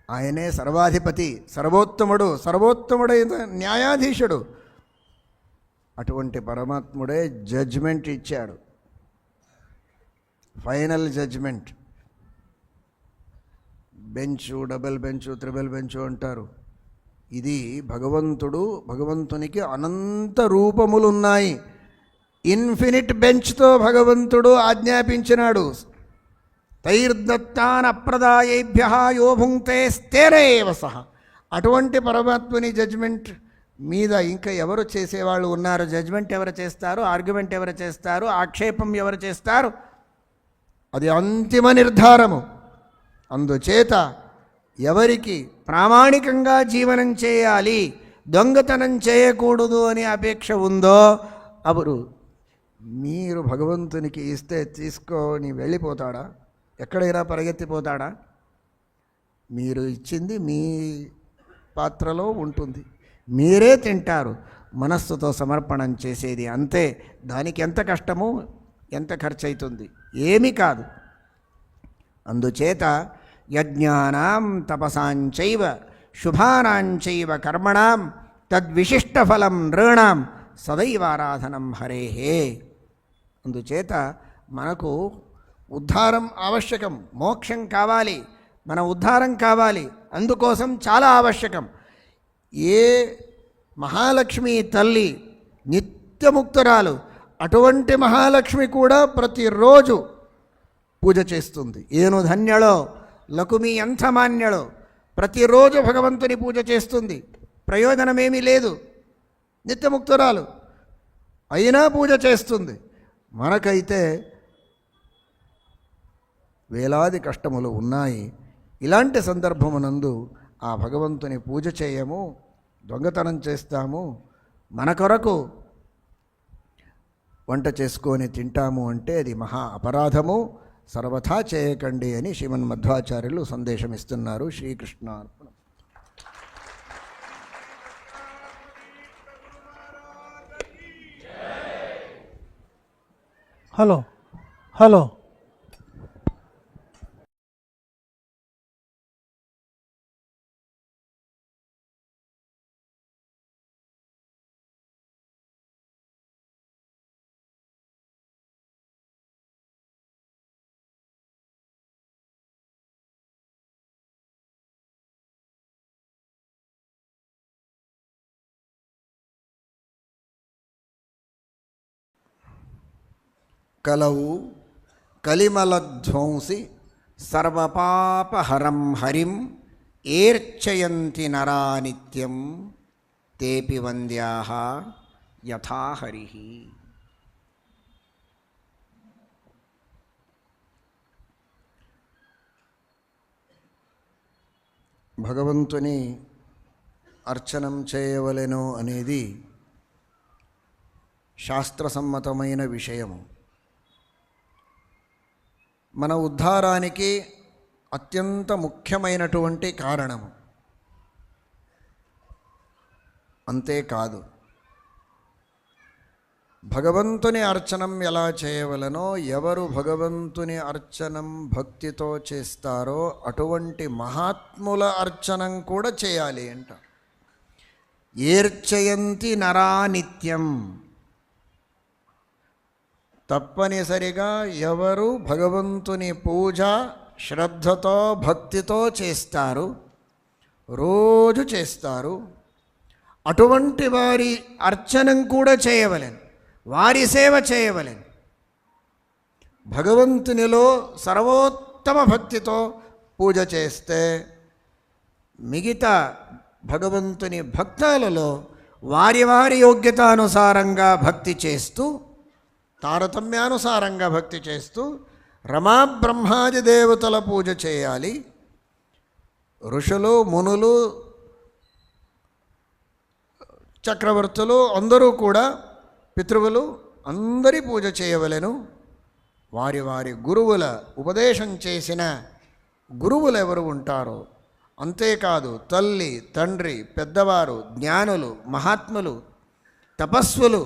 ఆయనే సర్వాధిపతి, సర్వోత్తముడైన న్యాయాధీశుడు. అటువంటి పరమాత్ముడే జడ్జిమెంట్ ఇచ్చాడు, final judgement. Bench, double bench, triple bench అంటారు. ఇది భగవంతునికి అనంత రూపములున్నాయి. ఇన్ఫినిట్ బెంచ్తో భగవంతుడు ఆజ్ఞాపించినాడు, తైర్దత్తాన్ అప్రదాయేభ్యః యో భుంక్తే స్తేన ఏవ సహ. అటువంటి పరమాత్మని జడ్జిమెంట్ మీద ఇంకా ఎవరు చేసేవాళ్ళు ఉన్నారు? జడ్జిమెంట్ ఎవరు చేస్తారు? ఆర్గ్యుమెంట్ ఎవరు చేస్తారు? ఆక్షేపం ఎవరు చేస్తారు? అది అంతిమ నిర్ధారము. అందుచేత ఎవరికి ప్రామాణికంగా జీవనం చేయాలి, దొంగతనం చేయకూడదు అనే అపేక్ష ఉందో అప్పుడు మీరు భగవంతునికి ఇస్తే తీసుకొని వెళ్ళిపోతాడా? ఎక్కడైనా పరిగెత్తిపోతాడా? మీరు ఇచ్చింది మీ పాత్రలో ఉంటుంది, మీరే తింటారు. మనస్సుతో సమర్పణం చేసేది అంతే. దానికి ఎంత కష్టము, ఎంత ఖర్చు అవుతుంది? ఏమీ కాదు. అందుచేత యజ్ఞానాం తపసాంచైవ శుభానాంచైవ కర్మణాం తద్విశిష్టఫలం నృణాం సదైవారాధనం హరేహే. అందుచేత మనకు ఉద్ధారం ఆవశ్యకం, మోక్షం కావాలి, మన ఉద్ధారం కావాలి. అందుకోసం చాలా ఆవశ్యకం. ఏ మహాలక్ష్మి తల్లి నిత్యముక్తురాలు, అటువంటి మహాలక్ష్మి కూడా ప్రతిరోజు పూజ చేస్తుంది. ఏను ధన్యళో లకుమి ఎంత మాన్యళో, ప్రతిరోజు భగవంతుని పూజ చేస్తుంది. ప్రయోజనమేమీ లేదు, నిత్యముక్తురాలు అయినా పూజ చేస్తుంది. మనకైతే వేలాది కష్టములు ఉన్నాయి. ఇలాంటి సందర్భమునందు ఆ భగవంతుని పూజ చేయము, దొంగతనం చేస్తాము, మన కొరకు వంట చేసుకొని తింటాము అంటే అది మహా అపరాధము. సర్వథా చేయకండి అని శ్రీమన్మధ్వాచార్యులు సందేశం ఇస్తున్నారు. శ్రీకృష్ణార్పణం. హలో కలవు కలిమలధ్వంసి సర్వపాపహరం హరిం ఏర్చయంతి నరా నిత్యం తేపి వంద్యాః యథా హరిః. భగవంతుని అర్చనం చేయవలెను అనేది శాస్త్రసమ్మతమైన విషయము. మన ఉద్ధారానికి అత్యంత ముఖ్యమైనటువంటి కారణము. అంతేకాదు, భగవంతుని అర్చనం ఎలా చేయవలనో, ఎవరు భగవంతుని అర్చనం భక్తితో చేస్తారో అటువంటి మహాత్ముల అర్చనం కూడా చేయాలి అంట. ఏర్చయంతి నరా నిత్యం. తప్పనిసరిగా ఎవరు భగవంతుని పూజ శ్రద్ధతో భక్తితో చేస్తారు, రోజు చేస్తారు. అటువంటి వారి అర్చనం కూడా చేయవలెను, వారి సేవ చేయవలెను. భగవంతునిలో సర్వోత్తమ భక్తితో పూజ చేస్తే మిగతా భగవంతుని భక్తాలలో వారి వారి యోగ్యతానుసారంగా భక్తి చేస్తూ, తారతమ్యానుసారంగా భక్తి చేస్తూ రమాబ్రహ్మాది దేవతల పూజ చేయాలి. ఋషులు, మునులు, చక్రవర్తులు అందరూ కూడా, పితృవులు అందరి పూజ చేయవలెను. వారి వారి గురువుల ఉపదేశం చేసిన గురువులు ఎవరు ఉంటారో, అంతేకాదు తల్లి, తండ్రి, పెద్దవారు, జ్ఞానులు, మహాత్ములు, తపస్సులు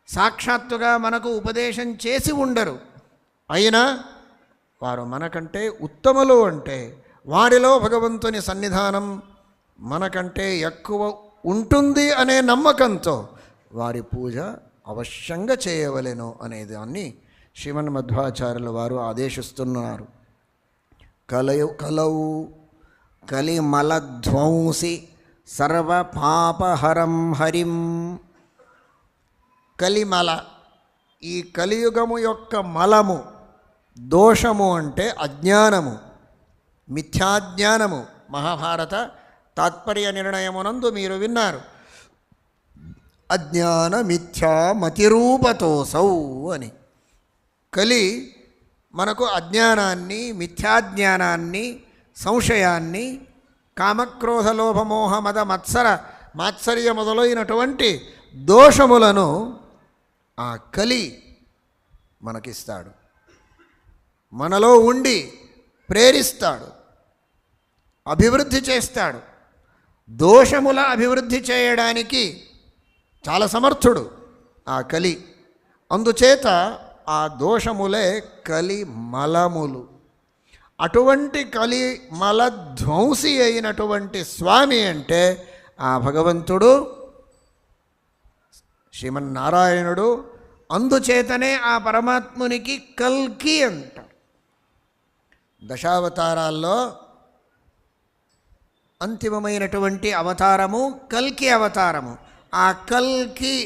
సాక్షాత్తుగా మనకు ఉపదేశం చేసి ఉండరు. అయినా వారు మనకంటే ఉత్తములు అంటే వారిలో భగవంతుని సన్నిధానం మనకంటే ఎక్కువ ఉంటుంది అనే నమ్మకంతో వారి పూజ అవశ్యంగా చేయవలెను అనే దాన్ని శ్రీమన్మధ్వాచార్యుల వారు ఆదేశిస్తున్నారు. కలౌ కలిమలధ్వంసి సర్వపాపహరం హరిం. కలిమల, ఈ కలియుగము యొక్క మలము, దోషము అంటే అజ్ఞానము, మిథ్యాజ్ఞానము. మహాభారత తాత్పర్య నిర్ణయమునందు మీరు విన్నారు, అజ్ఞాన మిథ్యా మతిరూపతోసౌ అని. కలి మనకు అజ్ఞానాన్ని, మిథ్యాజ్ఞానాన్ని, సంశయాన్ని, కామక్రోధ లోభమోహ మద మత్సర మాత్సర్య మొదలైనటువంటి దోషములను ఆ కలి మనకిస్తాడు, మనలో ఉండి ప్రేరిస్తాడు, అభివృద్ధి చేస్తాడు. దోషముల అభివృద్ధి చేయడానికి చాలా సమర్థుడు ఆ కలి. అందుచేత ఆ దోషములే కలి మలములు. అటువంటి కలి మల ధ్వంసి అయినటువంటి స్వామి అంటే ఆ భగవంతుడు శ్రీమన్నారాయణుడు. అందుచేతనే ఆ పరమాత్మునికి కల్కి అంటారు. దశావతారాల్లో అంతిమమైనటువంటి అవతారము కల్కి అవతారము. ఆ కల్కి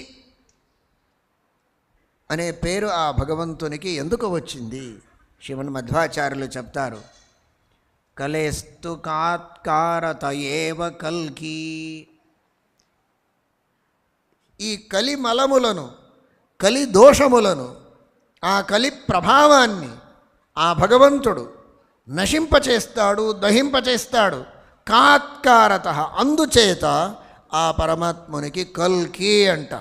అనే పేరు ఆ భగవంతునికి ఎందుకు వచ్చింది? శ్రీమన్మధ్వాచార్యులు చెప్తారు, కలేస్తు కాత్కారత ఏవ కల్కి. ఈ కలి మలములను, కలి దోషములను, ఆ కలి ప్రభావాన్ని ఆ భగవంతుడు నశింపచేస్తాడు, దహింపచేస్తాడు. కాత్కారత, అందుచేత ఆ పరమాత్మునికి కల్కి అంట.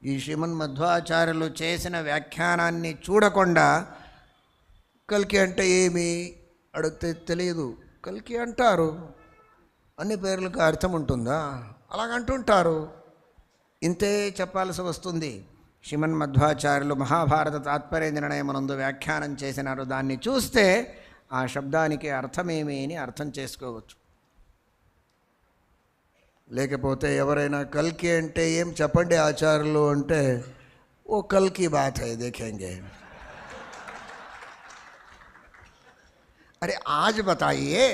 ఈ శ్రీమన్మధ్వాచార్యులు చేసిన వ్యాఖ్యానాన్ని చూడకుండా కల్కి అంటే ఏమి అడిగితే తెలియదు. కల్కి అంటారు, అన్ని పేర్లకు అర్థం ఉంటుందా? అలాగంటుంటారు. ఇంతే చెప్పాల్సి వస్తుంది. శ్రీమన్మధ్వాచార్యులు మహాభారత తాత్పర్య నిర్ణయమునందు వ్యాఖ్యానం చేసినారు. దాన్ని చూస్తే ఆ శబ్దానికి అర్థమేమి అని అర్థం చేసుకోవచ్చు. లేకపోతే ఎవరైనా కల్కి అంటే ఏం చెప్పండి ఆచార్యులు అంటే, ఓ కల్కి బాత్ హై దేఖేంగే. अरे आज बताइए,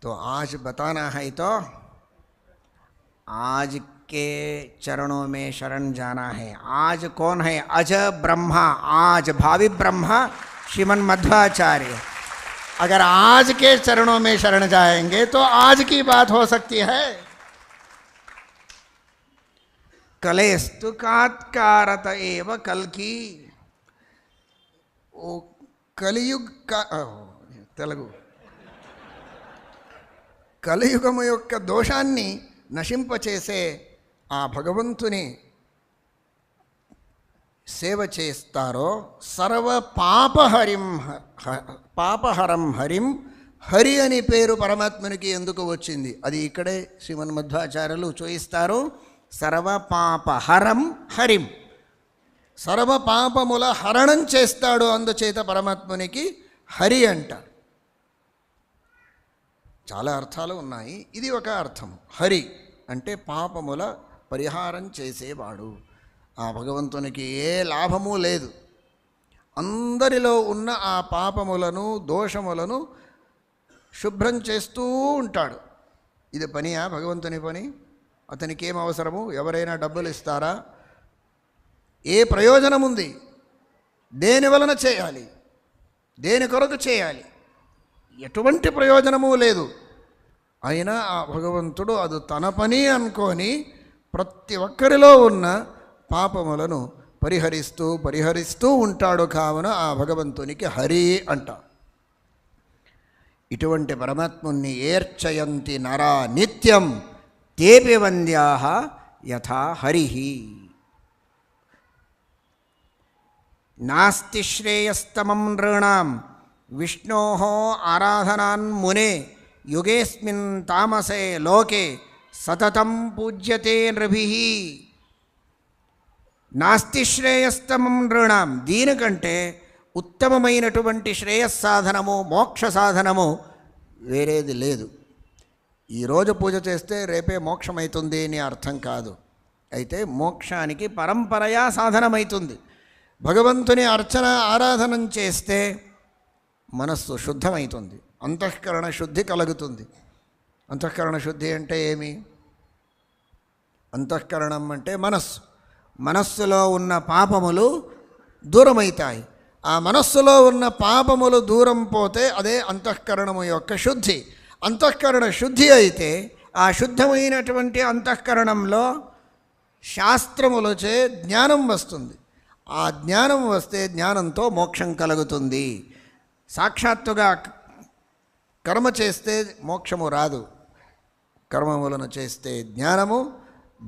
तो आज बताना है तो आज के चरणों में शरण जाना है. आज कौन है? अज ब्रह्मा, आज भावी ब्रह्मा श्रीमन्मध्वाचार्य. अगर आज के चरणों में शरण जाएंगे तो आज की बात हो सकती है. कलेस्तु कात्कारत एव कल्की. ओ కలియుగ తెలుగు కలియుగము యొక్క దోషాన్ని నశింపచేసే ఆ భగవంతుని సేవ చేస్తారో సర్వ పాపహరం హరిం. హరి అని పేరు పరమాత్మునికి ఎందుకు వచ్చింది? అది ఇక్కడే శ్రీమన్మధ్వాచార్యులు చూయిస్తారు. సర్వ పాపహరం హరిం, సర్వ పాపముల హరణం చేస్తాడు. అందుచేత పరమాత్మునికి హరి అంటారు. చాలా అర్థాలు ఉన్నాయి, ఇది ఒక అర్థం. హరి అంటే పాపముల పరిహారం చేసేవాడు. ఆ భగవంతునికి ఏ లాభము లేదు. అందరిలో ఉన్న ఆ పాపములను దోషములను శుభ్రం చేస్తూ ఉంటాడు. ఇది పనియా భగవంతుని పని? అతనికి ఏం అవసరము? ఎవరైనా డబ్బులు ఇస్తారా? ఏ ప్రయోజనం ఉంది? దేని వలన చేయాలి? దేని కొరకు చేయాలి? ఎటువంటి ప్రయోజనము లేదు. అయినా ఆ భగవంతుడు అది తన పని అనుకొని ప్రతి ఒక్కరిలో ఉన్న పాపములను పరిహరిస్తూ ఉంటాడు. కావున ఆ భగవంతునికి హరి అంట. ఇటువంటి పరమాత్ముని ఏర్చయంతి నరా నిత్యం తేపి వంద్యాః యథా హరిః. నాస్తి శ్రేయస్తమం నృణాం విష్ణోః ఆరాధనాన్ మునే యుగేస్మిన్ తామసే లోకే సతతం పూజ్యతే నృభిః. నాస్తి శ్రేయస్తమం నృణాం, దీనికంటే ఉత్తమమైనటువంటి శ్రేయస్సాధనము మోక్ష సాధనము వేరేది లేదు. ఈరోజు పూజ చేస్తే రేపే మోక్షమవుతుంది అని అర్థం కాదు. అయితే మోక్షానికి పరంపరయా సాధనమవుతుంది. భగవంతుని అర్చన ఆరాధనం చేస్తే మనస్సు శుద్ధమవుతుంది, అంతఃకరణ శుద్ధి కలుగుతుంది. అంతఃకరణ శుద్ధి అంటే ఏమి? అంతఃకరణం అంటే మనస్సు. మనస్సులో ఉన్న పాపములు దూరమవుతాయి. ఆ మనస్సులో ఉన్న పాపములు దూరం పోతే అదే అంతఃకరణము యొక్క శుద్ధి. అంతఃకరణ శుద్ధి అయితే ఆ శుద్ధమైనటువంటి అంతఃకరణంలో శాస్త్రములచే జ్ఞానం వస్తుంది. ఆ జ్ఞానం వస్తే జ్ఞానంతో మోక్షం కలుగుతుంది. సాక్షాత్తుగా కర్మ చేస్తే మోక్షము రాదు. కర్మములను చేస్తే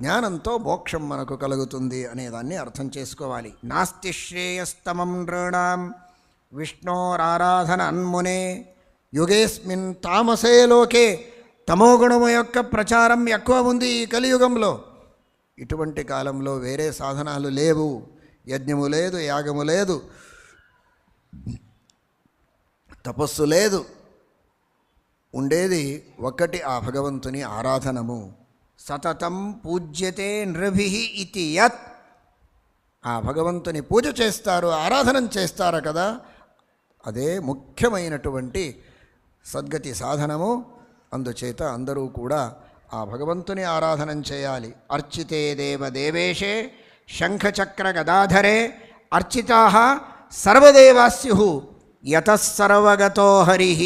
జ్ఞానంతో మోక్షం మనకు కలుగుతుంది అనేదాన్ని అర్థం చేసుకోవాలి. నాస్తి శ్రేయస్తమం నృణాం విష్ణోరారాధన అన్మునే యుగేస్మిన్ తామసే లోకే. తమోగుణము యొక్క ప్రచారం ఎక్కువ ఉంది ఈ కలియుగంలో. ఇటువంటి కాలంలో వేరే సాధనాలు లేవు. యజ్ఞము లేదు, యాగము లేదు, తపస్సు లేదు. ఉండేది ఒక్కటి, ఆ భగవంతుని ఆరాధనము. సతతం పూజ్యతే నృభిః ఇతి యత్. ఆ భగవంతుని పూజ చేస్తారు, ఆరాధన చేస్తారు కదా, అదే ముఖ్యమైనటువంటి సద్గతి సాధనము. అందుచేత అందరూ కూడా ఆ భగవంతుని ఆరాధన చేయాలి. అర్చితే దేవదేవేశే శంఖచక్ర గదాధరే అర్చితాః సర్వదేవాస్యుః యతః సర్వగతో హరిః.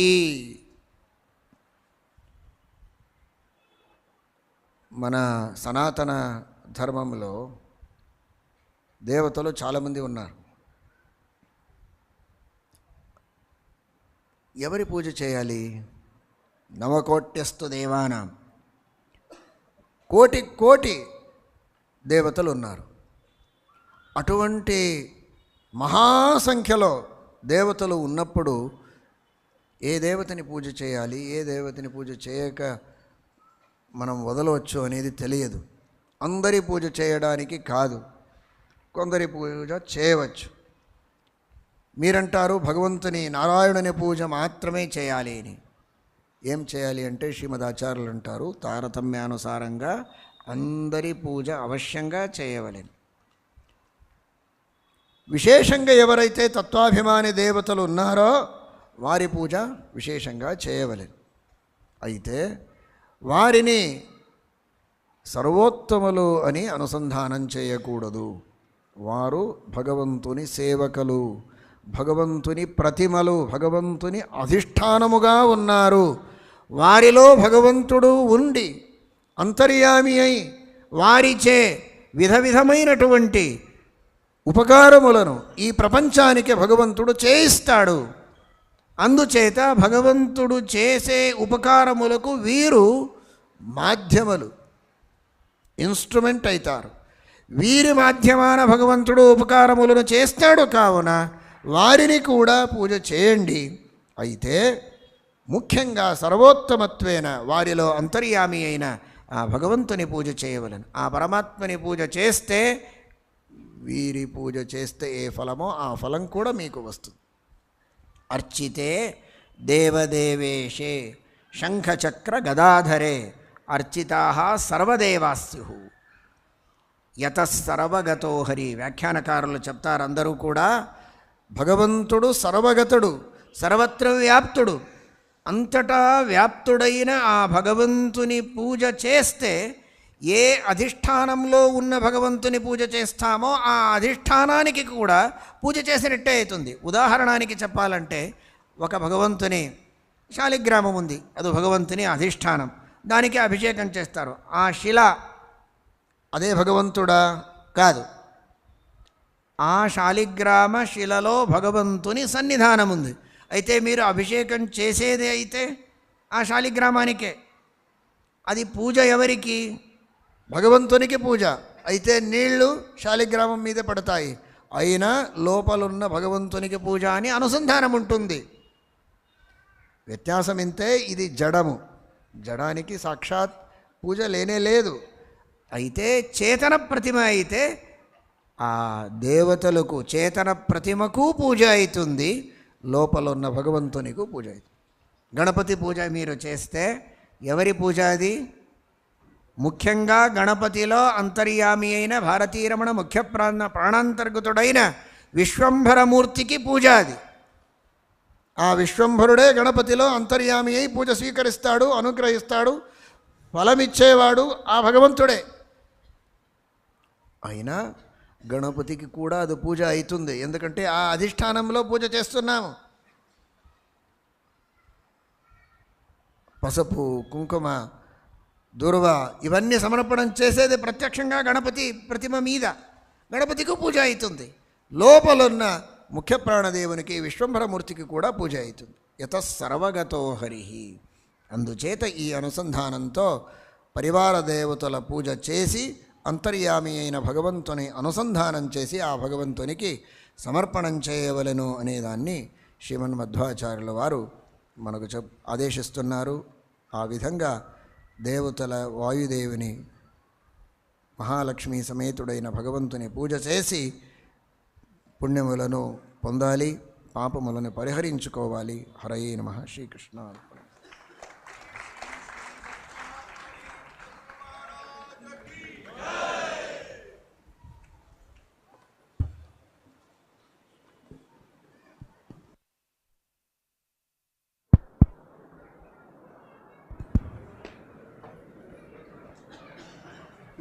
మన సనాతన ధర్మంలో దేవతలు చాలామంది ఉన్నారు. ఎవరి పూజ చేయాలి? నవకోట్యస్తు దేవానాం, కోటి దేవతలు ఉన్నారు. అటువంటి మహాసంఖ్యలో దేవతలు ఉన్నప్పుడు ఏ దేవతని పూజ చేయాలి, ఏ దేవతని పూజ చేయక మనం వదలవచ్చు అనేది తెలియదు. అందరి పూజ చేయడానికి కాదు, కొందరి పూజ చేయవచ్చు. మీరంటారు భగవంతుని నారాయణుని పూజ మాత్రమే చేయాలి అని. ఏం చేయాలి అంటే శ్రీమద్ ఆచార్యులు అంటారు, తారతమ్యానుసారంగా అందరి పూజ అవశ్యంగా చేయవలెను. విశేషంగా ఎవరైతే తత్వాభిమాని దేవతలు ఉన్నారో వారి పూజ విశేషంగా చేయవలెను. అయితే వారిని సర్వోత్తములు అని అనుసంధానం చేయకూడదు. వారు భగవంతుని సేవకులు, భగవంతుని ప్రతిమలు, భగవంతుని అధిష్టానముగా ఉన్నారు. వారిలో భగవంతుడు ఉండి అంతర్యామి అయి వారిచే విధమైనటువంటి ఉపకారములను ఈ ప్రపంచానికి భగవంతుడు చేయిస్తాడు. అందుచేత భగవంతుడు చేసే ఉపకారములకు వీరు మాధ్యములు, ఇన్స్ట్రుమెంట్ అవుతారు. వీరి మాధ్యమాన భగవంతుడు ఉపకారములను చేస్తాడు. కావున వారిని కూడా పూజ చేయండి. అయితే ముఖ్యంగా సర్వోత్తమత్వేన వారిలో అంతర్యామి అయిన ఆ భగవంతుని పూజ చేయవలెను. ఆ పరమాత్మని పూజ చేస్తే, వీరి పూజ చేస్తే ఏ ఫలమో ఆ ఫలం కూడా మీకు వస్తుంది. అర్చితే దేవదేవేశే శంఖచక్ర గదాధరే అర్చితాః సర్వదేవాస్యుః యతః సర్వగతో హరి. వ్యాఖ్యానకారులు చెప్తారు, అందరూ కూడా భగవంతుడు సర్వగతుడు, సర్వత్ర వ్యాప్తుడు. అంతటా వ్యాప్తుడైన ఆ భగవంతుని పూజ చేస్తే ఏ అధిష్టానంలో ఉన్న భగవంతుని పూజ చేస్తామో ఆ అధిష్టానానికి కూడా పూజ చేసినట్టే అవుతుంది. ఉదాహరణానికి చెప్పాలంటే, ఒక భగవంతుని శాలిగ్రామం ఉంది, అది భగవంతుని అధిష్టానం, దానికి అభిషేకం చేస్తారు. ఆ శిల అదే భగవంతుడా? కాదు. ఆ శాలిగ్రామ శిలలో భగవంతుని సన్నిధానం ఉంది. అయితే మీరు అభిషేకం చేసేది అయితే ఆ శాలిగ్రామానికే. అది పూజ ఎవరికి? భగవంతునికి పూజ. అయితే నీళ్లు శాలిగ్రామం మీద పడతాయి, అయినా లోపలున్న భగవంతునికి పూజ అని అనుసంధానం ఉంటుంది. వ్యత్యాసం ఇంతే. ఇది జడము, జడానికి సాక్షాత్ పూజ లేనే లేదు. అయితే చేతన ప్రతిమ అయితే ఆ దేవతలకు చేతన ప్రతిమకు పూజ అవుతుంది, లోపల ఉన్న భగవంతునికి పూజ అవుతుంది. గణపతి పూజ మీరు చేస్తే ఎవరి పూజ అది? ముఖ్యంగా గణపతిలో అంతర్యామి అయిన భారతీరమణ ముఖ్య ప్రాణాంతర్గతుడైన విశ్వంభరమూర్తికి పూజ అది. ఆ విశ్వంభరుడే గణపతిలో అంతర్యామి అయి పూజ స్వీకరిస్తాడు, అనుగ్రహిస్తాడు, ఫలమిచ్చేవాడు ఆ భగవంతుడే. అయినా గణపతికి కూడా అది పూజ అవుతుంది, ఎందుకంటే ఆ అధిష్టానంలో పూజ చేస్తున్నాము. పసుపు, కుంకుమ, దుర్వ ఇవన్నీ సమర్పణం చేసేది ప్రత్యక్షంగా గణపతి ప్రతిమ మీద. గణపతికి పూజ అవుతుంది. లోపలున్న ముఖ్య ప్రాణదేవునికి విశ్వంభరమూర్తికి కూడా పూజ అవుతుంది. యత సర్వగతో హరి. అందుచేత ఈ అనుసంధానంతో పరివార దేవతల పూజ చేసి అంతర్యామి అయిన భగవంతుని అనుసంధానం చేసి ఆ భగవంతునికి సమర్పణం చేయవలెను అనేదాన్ని శ్రీమన్మధ్వాచార్యుల వారు మనకు ఆదేశిస్తున్నారు. ఆ విధంగా దేవతల వాయుదేవుని మహాలక్ష్మి సమేతుడైన భగవంతుని పూజ చేసి పుణ్యములను పొందాలి, పాపములను పరిహరించుకోవాలి. హరయే నమః. శ్రీకృష్ణ.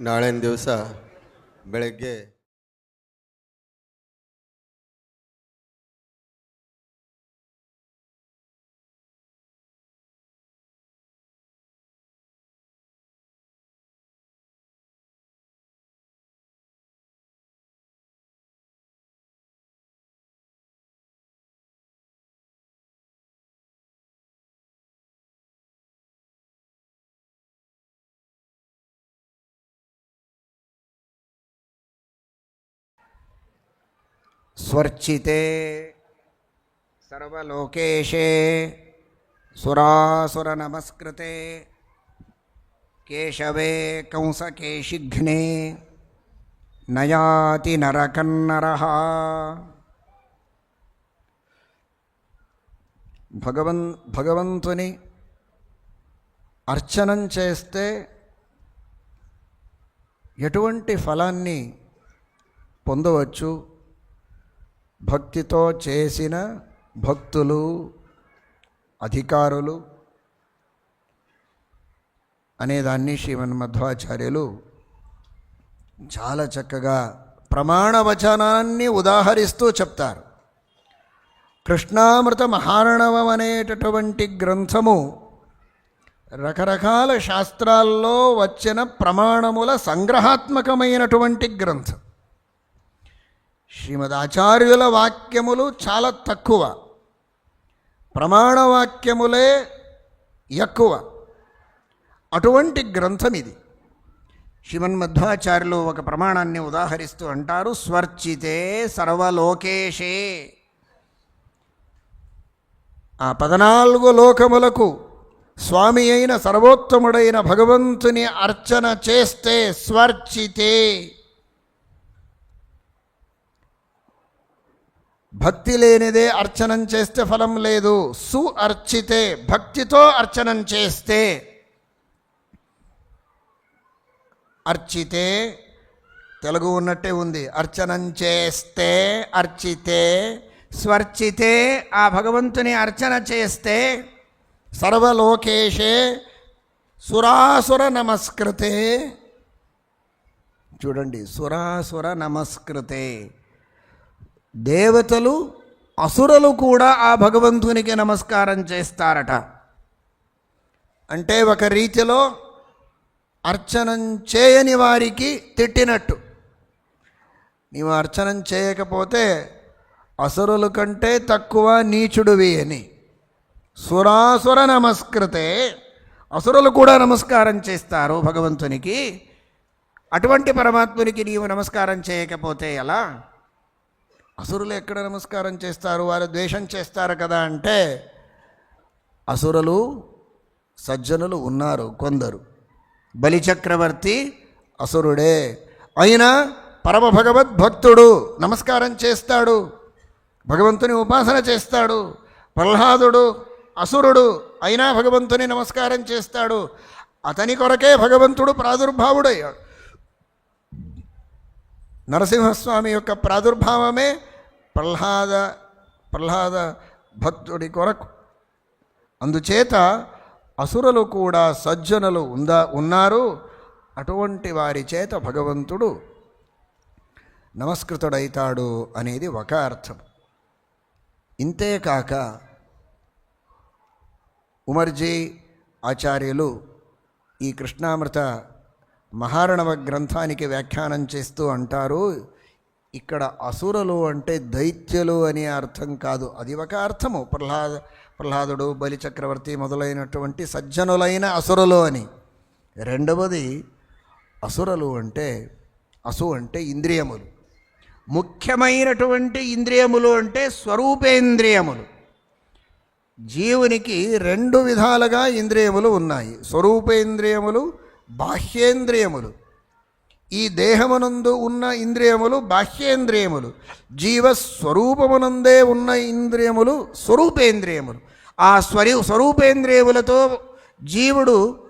ನಾಳಿನ ದಿವಸ ಬೆಳಗ್ಗೆ స్వర్చితే సర్వలోకేశే సురాసుర నమస్కృతే కేశవే కంసకేశిఘ్నే నయాతి నరకన్నరః. భగవంతుని అర్చనం చేస్తే ఎటువంటి ఫలాన్ని పొందవచ్చు? భక్తితో చేసిన భక్తులు, అధికారులు అనేదాన్ని శ్రీమన్మధ్వాచార్యులు చాలా చక్కగా ప్రమాణవచనాన్ని ఉదాహరిస్తూ చెప్తారు. కృష్ణామృత మహార్ణవం అనేటటువంటి గ్రంథము రకరకాల శాస్త్రాల్లో వచ్చిన ప్రమాణముల సంగ్రహాత్మకమైనటువంటి గ్రంథం. శ్రీమదాచార్యుల వాక్యములు చాలా తక్కువ, ప్రమాణవాక్యములే ఎక్కువ. అటువంటి గ్రంథం ఇది. శ్రీమన్మధ్వాచార్యులు ఒక ప్రమాణాన్ని ఉదాహరిస్తూ అంటారు, స్వర్చితే సర్వలోకేశే. ఆ 14 లోకములకు స్వామి అయిన సర్వోత్తముడైన భగవంతుని అర్చన చేస్తే స్వర్చితే. భక్తి లేనిదే అర్చనం చేస్తే ఫలం లేదు. సుఅర్చితే, భక్తితో అర్చనం చేస్తే. అర్చితే తెలుగు ఉన్నట్టే ఉంది. అర్చనం చేస్తే, అర్చితే స్వర్చితే ఆ భగవంతుని అర్చన చేస్తే సర్వలోకేశే సురాసుర నమస్కృతే. చూడండి, సురాసుర నమస్కృతే, దేవతలు అసురులు కూడా ఆ భగవంతునికి నమస్కారం చేస్తారట. అంటే ఒక రీతిలో అర్చనం చేయని వారికి తిట్టినట్టు. నీవు అర్చనం చేయకపోతే అసురుల కంటే తక్కువ నీచుడివి అని. సురాసుర నమస్కృతే, అసురులు కూడా నమస్కారం చేస్తారు భగవంతునికి. అటువంటి పరమాత్మునికి నీవు నమస్కారం చేయకపోతే ఎలా? అసురులు ఎక్కడ నమస్కారం చేస్తారు? వారు ద్వేషం చేస్తారు కదా. అంటే అసురులు సజ్జనులు ఉన్నారు కొందరు. బలిచక్రవర్తి అసురుడే, అయినా పరమ భగవద్భక్తుడు, నమస్కారం చేస్తాడు, భగవంతుని ఉపాసన చేస్తాడు. ప్రహ్లాదుడు అసురుడు, అయినా భగవంతుని నమస్కారం చేస్తాడు. అతని కొరకే భగవంతుడు ప్రాదుర్భావుడయ్యాడు. నరసింహస్వామి యొక్క ప్రాదుర్భావమే ప్రహ్లాద భక్తుడి కొరకు. అందుచేత అసురులు కూడా సజ్జనులు ఉన్నారు. అటువంటి వారి చేత భగవంతుడు నమస్కృతుడైతాడు అనేది ఒక అర్థం. ఇంతేకాక ఉమర్జీ ఆచార్యులు ఈ కృష్ణామృత మహారణవ గ్రంథానికి వ్యాఖ్యానం చేస్తూ అంటారు, ఇక్కడ అసురులు అంటే దైత్యులు అనే అర్థం కాదు. అది ఒక అర్థము, ప్రహ్లాదుడు బలిచక్రవర్తి మొదలైనటువంటి సజ్జనులైన అసురులు అని. రెండవది, అసురులు అంటే అసు అంటే ఇంద్రియములు. ముఖ్యమైనటువంటి ఇంద్రియములు అంటే స్వరూపేంద్రియములు. జీవునికి రెండు విధాలుగా ఇంద్రియములు ఉన్నాయి, స్వరూపేంద్రియములు, బాహ్యేంద్రియములు. ఈ దేహమునందు ఉన్న ఇంద్రియములు బాహ్యేంద్రియములు, జీవస్వరూపమునందే ఉన్న ఇంద్రియములు స్వరూపేంద్రియములు. ఆ స్వరూపేంద్రియములతో జీవుడు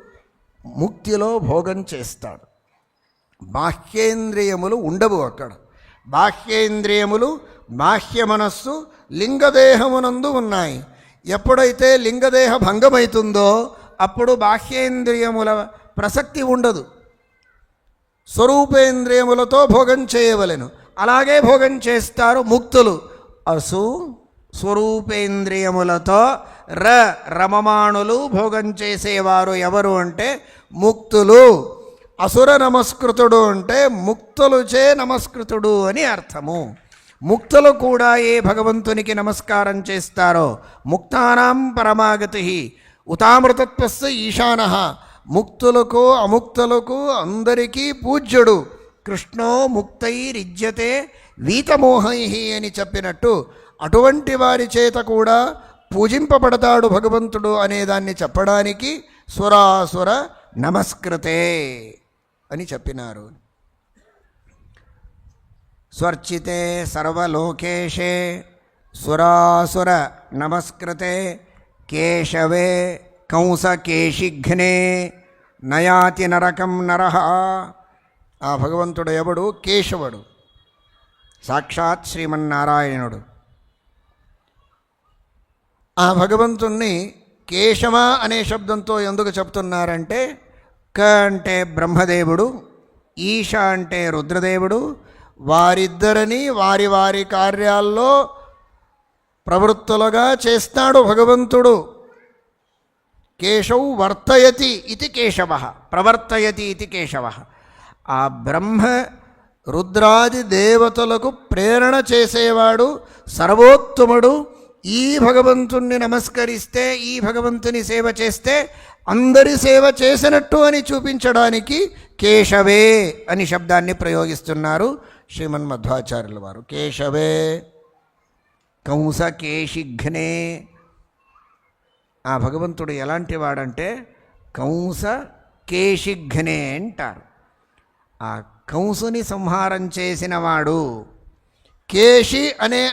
ముక్తిలో భోగం చేస్తాడు. బాహ్యేంద్రియములు ఉండవు అక్కడ. బాహ్యేంద్రియములు, బాహ్య మనస్సు లింగదేహమునందు ఉన్నాయి. ఎప్పుడైతే లింగదేహ భంగమవుతుందో అప్పుడు బాహ్యేంద్రియముల ప్రసక్తి ఉండదు. స్వరూపేంద్రియములతో భోగం చేయవలెను. అలాగే భోగం చేస్తారు ముక్తులు. అసు స్వరూపేంద్రియములతో రమమాణులు భోగం చేసేవారు ఎవరు అంటే ముక్తులు. అసుర నమస్కృతుడు అంటే ముక్తులుచే నమస్కృతుడు అని అర్థము. ముక్తులు కూడా ఏ భగవంతునికి నమస్కారం చేస్తారో, ముక్తానాం పరమాగతి ఉతామృతత్వస్య ఈశానః, ముక్తులకు అముక్తులకు అందరికీ పూజ్యుడు. కృష్ణో ముక్తైరిజ్యతే వీతమోహై అని చెప్పినట్టు అటువంటి వారి చేత కూడా పూజింపబడతాడు భగవంతుడు అనేదాన్ని చెప్పడానికి సురాసుర నమస్కృతే అని చెప్పినారు. స్వర్చితే సర్వలోకేశే సురాసుర నమస్కృతే కేశవే కంసకేశిఘ్నే నయాతి నరకం నరః. ఆ భగవంతుడు ఎవడు? కేశవుడు, సాక్షాత్ శ్రీమన్నారాయణుడు. ఆ భగవంతుణ్ణి కేశవ అనే శబ్దంతో ఎందుకు చెప్తున్నారంటే, క అంటే బ్రహ్మదేవుడు, ఈశ అంటే రుద్రదేవుడు. వారిద్దరిని వారి వారి కార్యాల్లో ప్రవృత్తులుగా చేస్తాడు భగవంతుడు. కేశవ్ వర్తయతి ఇది కేశవ, ప్రవర్తయతి ఇది కేశవ. ఆ బ్రహ్మ రుద్రాది దేవతలకు ప్రేరణ చేసేవాడు, సర్వోత్తముడు. ఈ భగవంతుణ్ణి నమస్కరిస్తే, ఈ భగవంతుని సేవ చేస్తే అందరి సేవ చేసినట్టు అని చూపించడానికి కేశవే అని శబ్దాన్ని ప్రయోగిస్తున్నారు శ్రీమన్మధ్వాచార్యుల వారు. కేశవే కంసకేశిఘ్నే. ఆ భగవంతుడు ఎలాంటి వాడంటే కంసకేశిఘ్నే అంటారు. ఆ కంసుని సంహారం చేసిన వాడు. కేశి అనే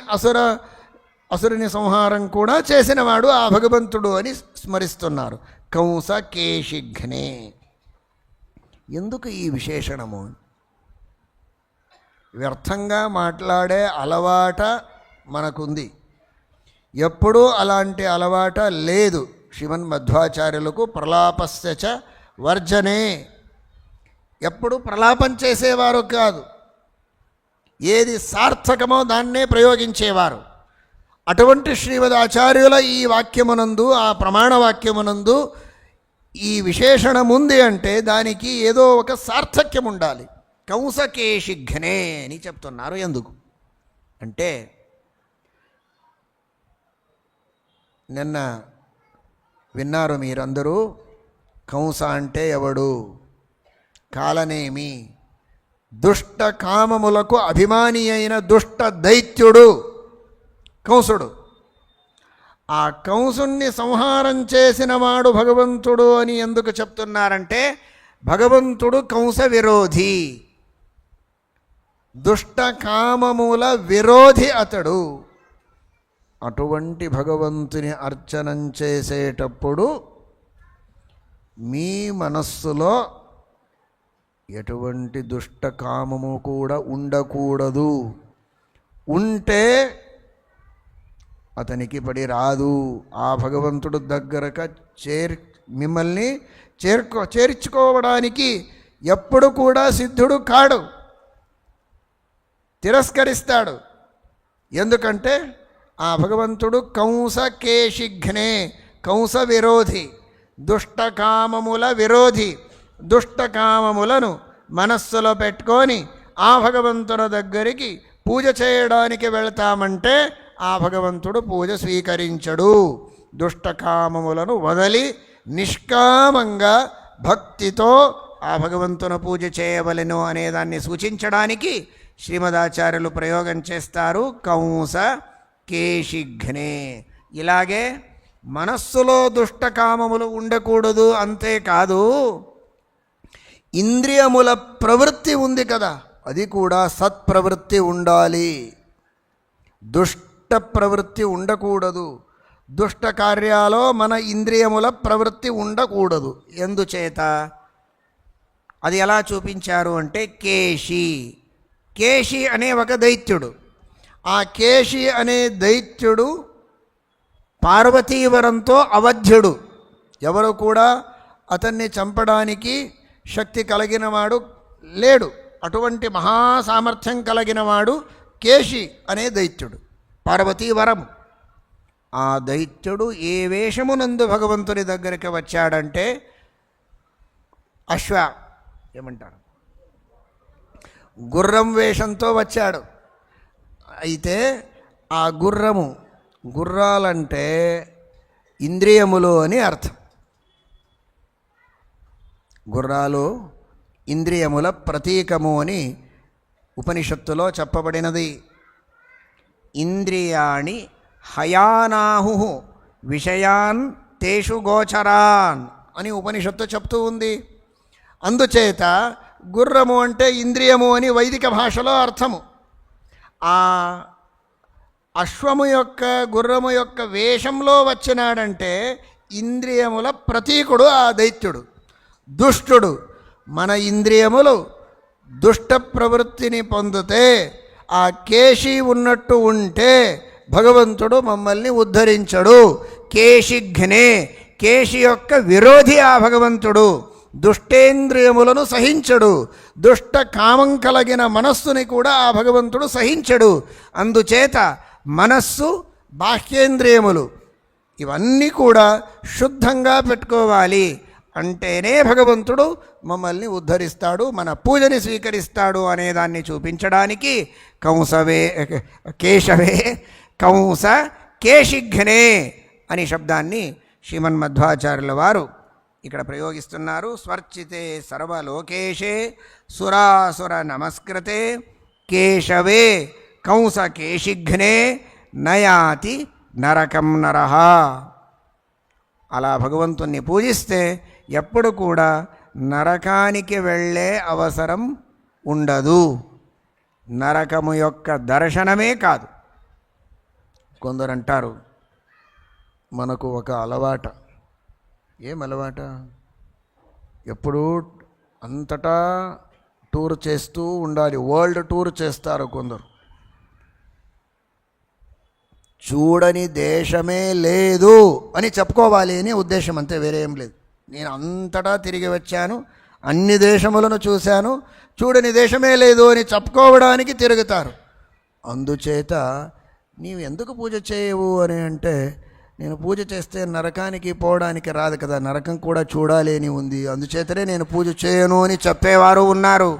అసురుని సంహారం కూడా చేసినవాడు ఆ భగవంతుడు అని స్మరిస్తున్నారు. కంసకేశిఘ్నే. ఎందుకు ఈ విశేషణము? వ్యర్థంగా మాట్లాడే అలవాట మనకుంది. ఎప్పుడూ అలాంటి అలవాట లేదు శ్రీమన్మధ్వాచార్యులకు. ప్రలాపస్య చ వర్జనే, ఎప్పుడు ప్రలాపం చేసేవారు కాదు, ఏది సార్థకమో దాన్నే ప్రయోగించేవారు. అటువంటి శ్రీమద్ ఆచార్యుల ఈ వాక్యమునందు, ఆ ప్రమాణ వాక్యమునందు ఈ విశేషణం ఉంది అంటే దానికి ఏదో ఒక సార్థక్యం ఉండాలి. కంసకేశిఘ్నే అని చెప్తున్నారు. ఎందుకు అంటే నిన్న విన్నారు మీరందరూ, కంస అంటే ఎవడు? కాలనేమి, దుష్ట కామములకు అభిమాని అయిన దుష్ట దైత్యుడు కంసుడు. ఆ కంసుణ్ణి సంహారం చేసిన వాడు భగవంతుడు అని ఎందుకు చెప్తున్నారంటే, భగవంతుడు కంస విరోధి, దుష్ట కామముల విరోధి అతడు. అటువంటి భగవంతుని అర్చనం చేసేటప్పుడు మీ మనస్సులో ఎటువంటి దుష్ట కామము కూడా ఉండకూడదు. ఉంటే అతనికి పడి రాదు. ఆ భగవంతుడు దగ్గరక మిమ్మల్ని చేర్చుకోవడానికి ఎప్పుడు కూడా సిద్ధుడు కాడు, తిరస్కరిస్తాడు. ఎందుకంటే ఆ భగవంతుడు కంసకేశిఘ్నే, కంస విరోధి, దుష్టకామముల విరోధి. దుష్టకామములను మనస్సులో పెట్టుకొని ఆ భగవంతుని దగ్గరికి పూజ చేయడానికి వెళ్తామంటే ఆ భగవంతుడు పూజ స్వీకరించడు. దుష్టకామములను వదలి నిష్కామంగా భక్తితో ఆ భగవంతుని పూజ చేయవలెను అనేదాన్ని సూచించడానికి శ్రీమదాచార్యులు ప్రయోగం చేస్తారు, కంస కేశిఘ్నే. ఇలాగే మనస్సులో దుష్టకామములు ఉండకూడదు. అంతేకాదు ఇంద్రియముల ప్రవృత్తి ఉంది కదా, అది కూడా సత్ప్రవృత్తి ఉండాలి. దుష్ట ప్రవృత్తి ఉండకూడదు. దుష్ట కార్యాలో మన ఇంద్రియముల ప్రవృత్తి ఉండకూడదు. ఎందుచేత అది ఎలా చూపించారు అంటే, కేశి అనే ఒక దైత్యుడు. ఆ కేశి అనే దైత్యుడు పార్వతీవరంతో అవధ్యుడు. ఎవరు కూడా అతన్ని చంపడానికి శక్తి కలిగినవాడు లేడు. అటువంటి మహాసామర్థ్యం కలిగినవాడు కేశి అనే దైత్యుడు, పార్వతీవరము. ఆ దైత్యుడు ఏ వేషమునందు భగవంతుని దగ్గరికి వచ్చాడంటే, ఏమంటారు, గుర్రం వేషంతో వచ్చాడు. అయితే ఆ గుర్రాలంటే ఇంద్రియములు అని అర్థం. గుర్రాలు ఇంద్రియముల ప్రతీకము అని ఉపనిషత్తులో చెప్పబడినది. ఇంద్రియాణి హయానాహు విషయాన్ తేషు గోచరాన్ అని ఉపనిషత్తు చెప్తూ ఉంది. అందుచేత గుర్రము అంటే ఇంద్రియము అని వైదిక భాషలో అర్థము. ఆ గుర్రము యొక్క వేషంలో వచ్చినాడంటే ఇంద్రియముల ప్రతీకుడు ఆ దైత్యుడు, దుష్టుడు. మన ఇంద్రియములు దుష్ట ప్రవృత్తిని పొందితే ఆ కేశి ఉన్నట్టు ఉంటే భగవంతుడు మమ్మల్ని ఉద్ధరించడు. కేశిఘ్నే, కేశి యొక్క విరోధి ఆ భగవంతుడు. దుష్టేంద్రియములను సహించడు. దుష్ట కామం కలిగిన మనస్సుని కూడా ఆ భగవంతుడు సహించడు. అందుచేత మనస్సు, బాహ్యేంద్రియములు ఇవన్నీ కూడా శుద్ధంగా పెట్టుకోవాలి. అంటేనే భగవంతుడు మమ్మల్ని ఉద్ధరిస్తాడు, మన పూజని స్వీకరిస్తాడు అనేదాన్ని చూపించడానికి కంస కేశిఘ్నే అని శబ్దాన్ని శ్రీమన్మధ్వాచార్యుల వారు ఇక్కడ ప్రయోగిస్తున్నారు. స్వర్చితే సర్వలోకేశే సురాసుర నమస్కృతే కేశవే కంస కేశిఘ్నే నయాతి నరకం నరః. అలా భగవంతుణ్ణి పూజిస్తే ఎప్పుడు కూడా నరకానికి వెళ్ళే అవసరం ఉండదు. నరకము యొక్క దర్శనమే కాదు. కొందరు అంటారు, మనకు ఒక అలవాట. ఏం అలవాట? ఎప్పుడు అంతటా టూర్ చేస్తూ ఉండాలి. వరల్డ్ టూర్ చేస్తారు కొందరు. చూడని దేశమే లేదు అని చెప్పుకోవాలి అని ఉద్దేశం, అంతే, వేరే ఏం లేదు. నేను అంతటా తిరిగి వచ్చాను, అన్ని దేశములను చూశాను, చూడని దేశమే లేదు అని చెప్పుకోవడానికి తిరుగుతారు. అందుచేత నీవు ఎందుకు పూజ చేయవు అని అంటే, నేను పూజ చేస్తే నరకానికి పోవడానికి రాదు కదా, నరకం కూడా చూడాలి అని ఉంది, అందుచేతనే నేను పూజ చేయను అని చెప్పేవారు ఉన్నారు.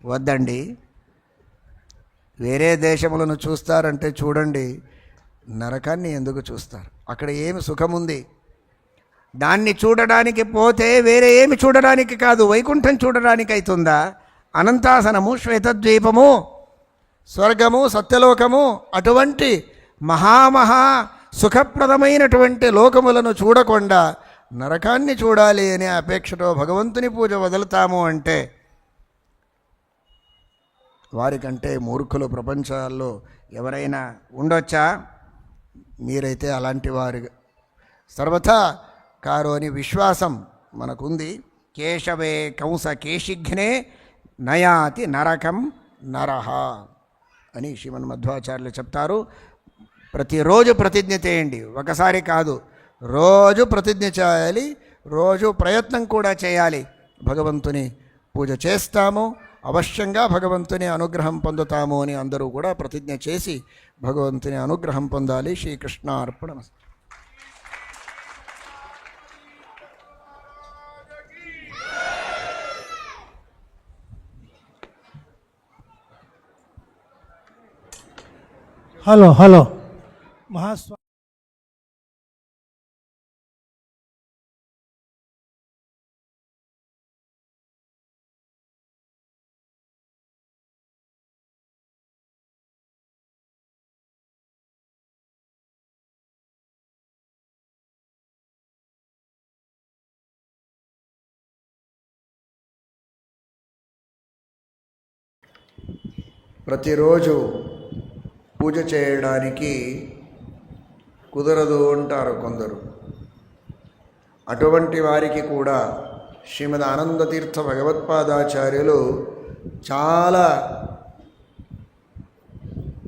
వద్దండి, వేరే దేశములను చూస్తారంటే చూడండి, నరకాన్ని ఎందుకు చూస్తారు? అక్కడ ఏమి సుఖముంది? దాన్ని చూడడానికి పోతే వేరే ఏమి చూడడానికి కాదు, వైకుంఠం చూడడానికి అవుతుందా? అనంతాసనము, శ్వేతద్వీపము, స్వర్గము, సత్యలోకము, అటువంటి మహామహా సుఖప్రదమైనటువంటి లోకములను చూడకుండా నరకాన్ని చూడాలి అనే అపేక్షతో భగవంతుని పూజ వదులుతాము అంటే, వారికంటే మూర్ఖులు ప్రపంచాల్లో ఎవరైనా ఉండొచ్చా? మీరైతే అలాంటి వారు సర్వథా కారు అని విశ్వాసం మనకుంది. కేశవే కంస కేశిఘ్నే నయాతి నరకం నరహ అని శ్రీమన్మధ్వాచార్యులు చెప్తారు. ప్రతిరోజు ప్రతిజ్ఞ చేయండి, ఒకసారి కాదు, రోజు ప్రతిజ్ఞ చేయాలి, రోజు ప్రయత్నం కూడా చేయాలి. భగవంతుని పూజ చేస్తాము, అవశ్యంగా భగవంతుని అనుగ్రహం పొందుతాము అని అందరూ కూడా ప్రతిజ్ఞ చేసి భగవంతుని అనుగ్రహం పొందాలి. శ్రీకృష్ణ అర్పణమస్తు. హలో మహాస్వామి. ప్రతిరోజు పూజ చేయడానికి కుదరదు అంటారు కొందరు. అటువంటి వారికి కూడా శ్రీమద్ ఆనందతీర్థ భగవత్పాదాచార్యులు చాలా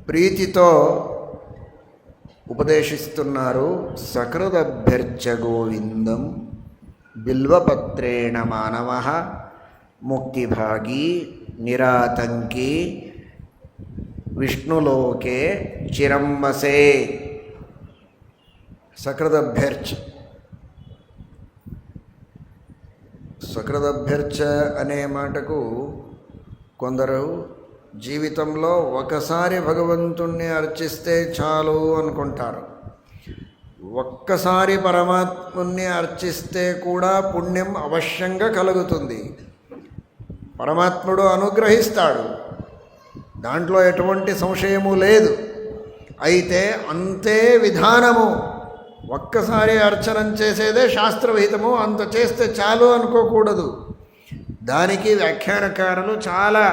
ప్రీతితో ఉపదేశిస్తున్నారు. సకృదభ్యర్చ గోవిందం బిల్వపత్రేణ మానవః ముక్తిభాగి నిరాతంకి విష్ణులోకే చిరం వసే. సకృదభ్యర్చ, సకృదభ్యర్చ అనే మాటకు కొందరు జీవితంలో ఒకసారి భగవంతుణ్ణి అర్చిస్తే చాలు అనుకుంటారు. ఒక్కసారి పరమాత్ముణ్ణి అర్చిస్తే కూడా పుణ్యం అవశ్యంగా కలుగుతుంది, పరమాత్ముడు అనుగ్రహిస్తాడు, దాంట్లో ఎటువంటి సంశయము లేదు. అయితే అంతే విధానము, ఒక్కసారి అర్చనం చేసేదే శాస్త్రవిహితము, అంత చేస్తే చాలు అనుకోకూడదు. దానికి వ్యాఖ్యానకారులు చాలా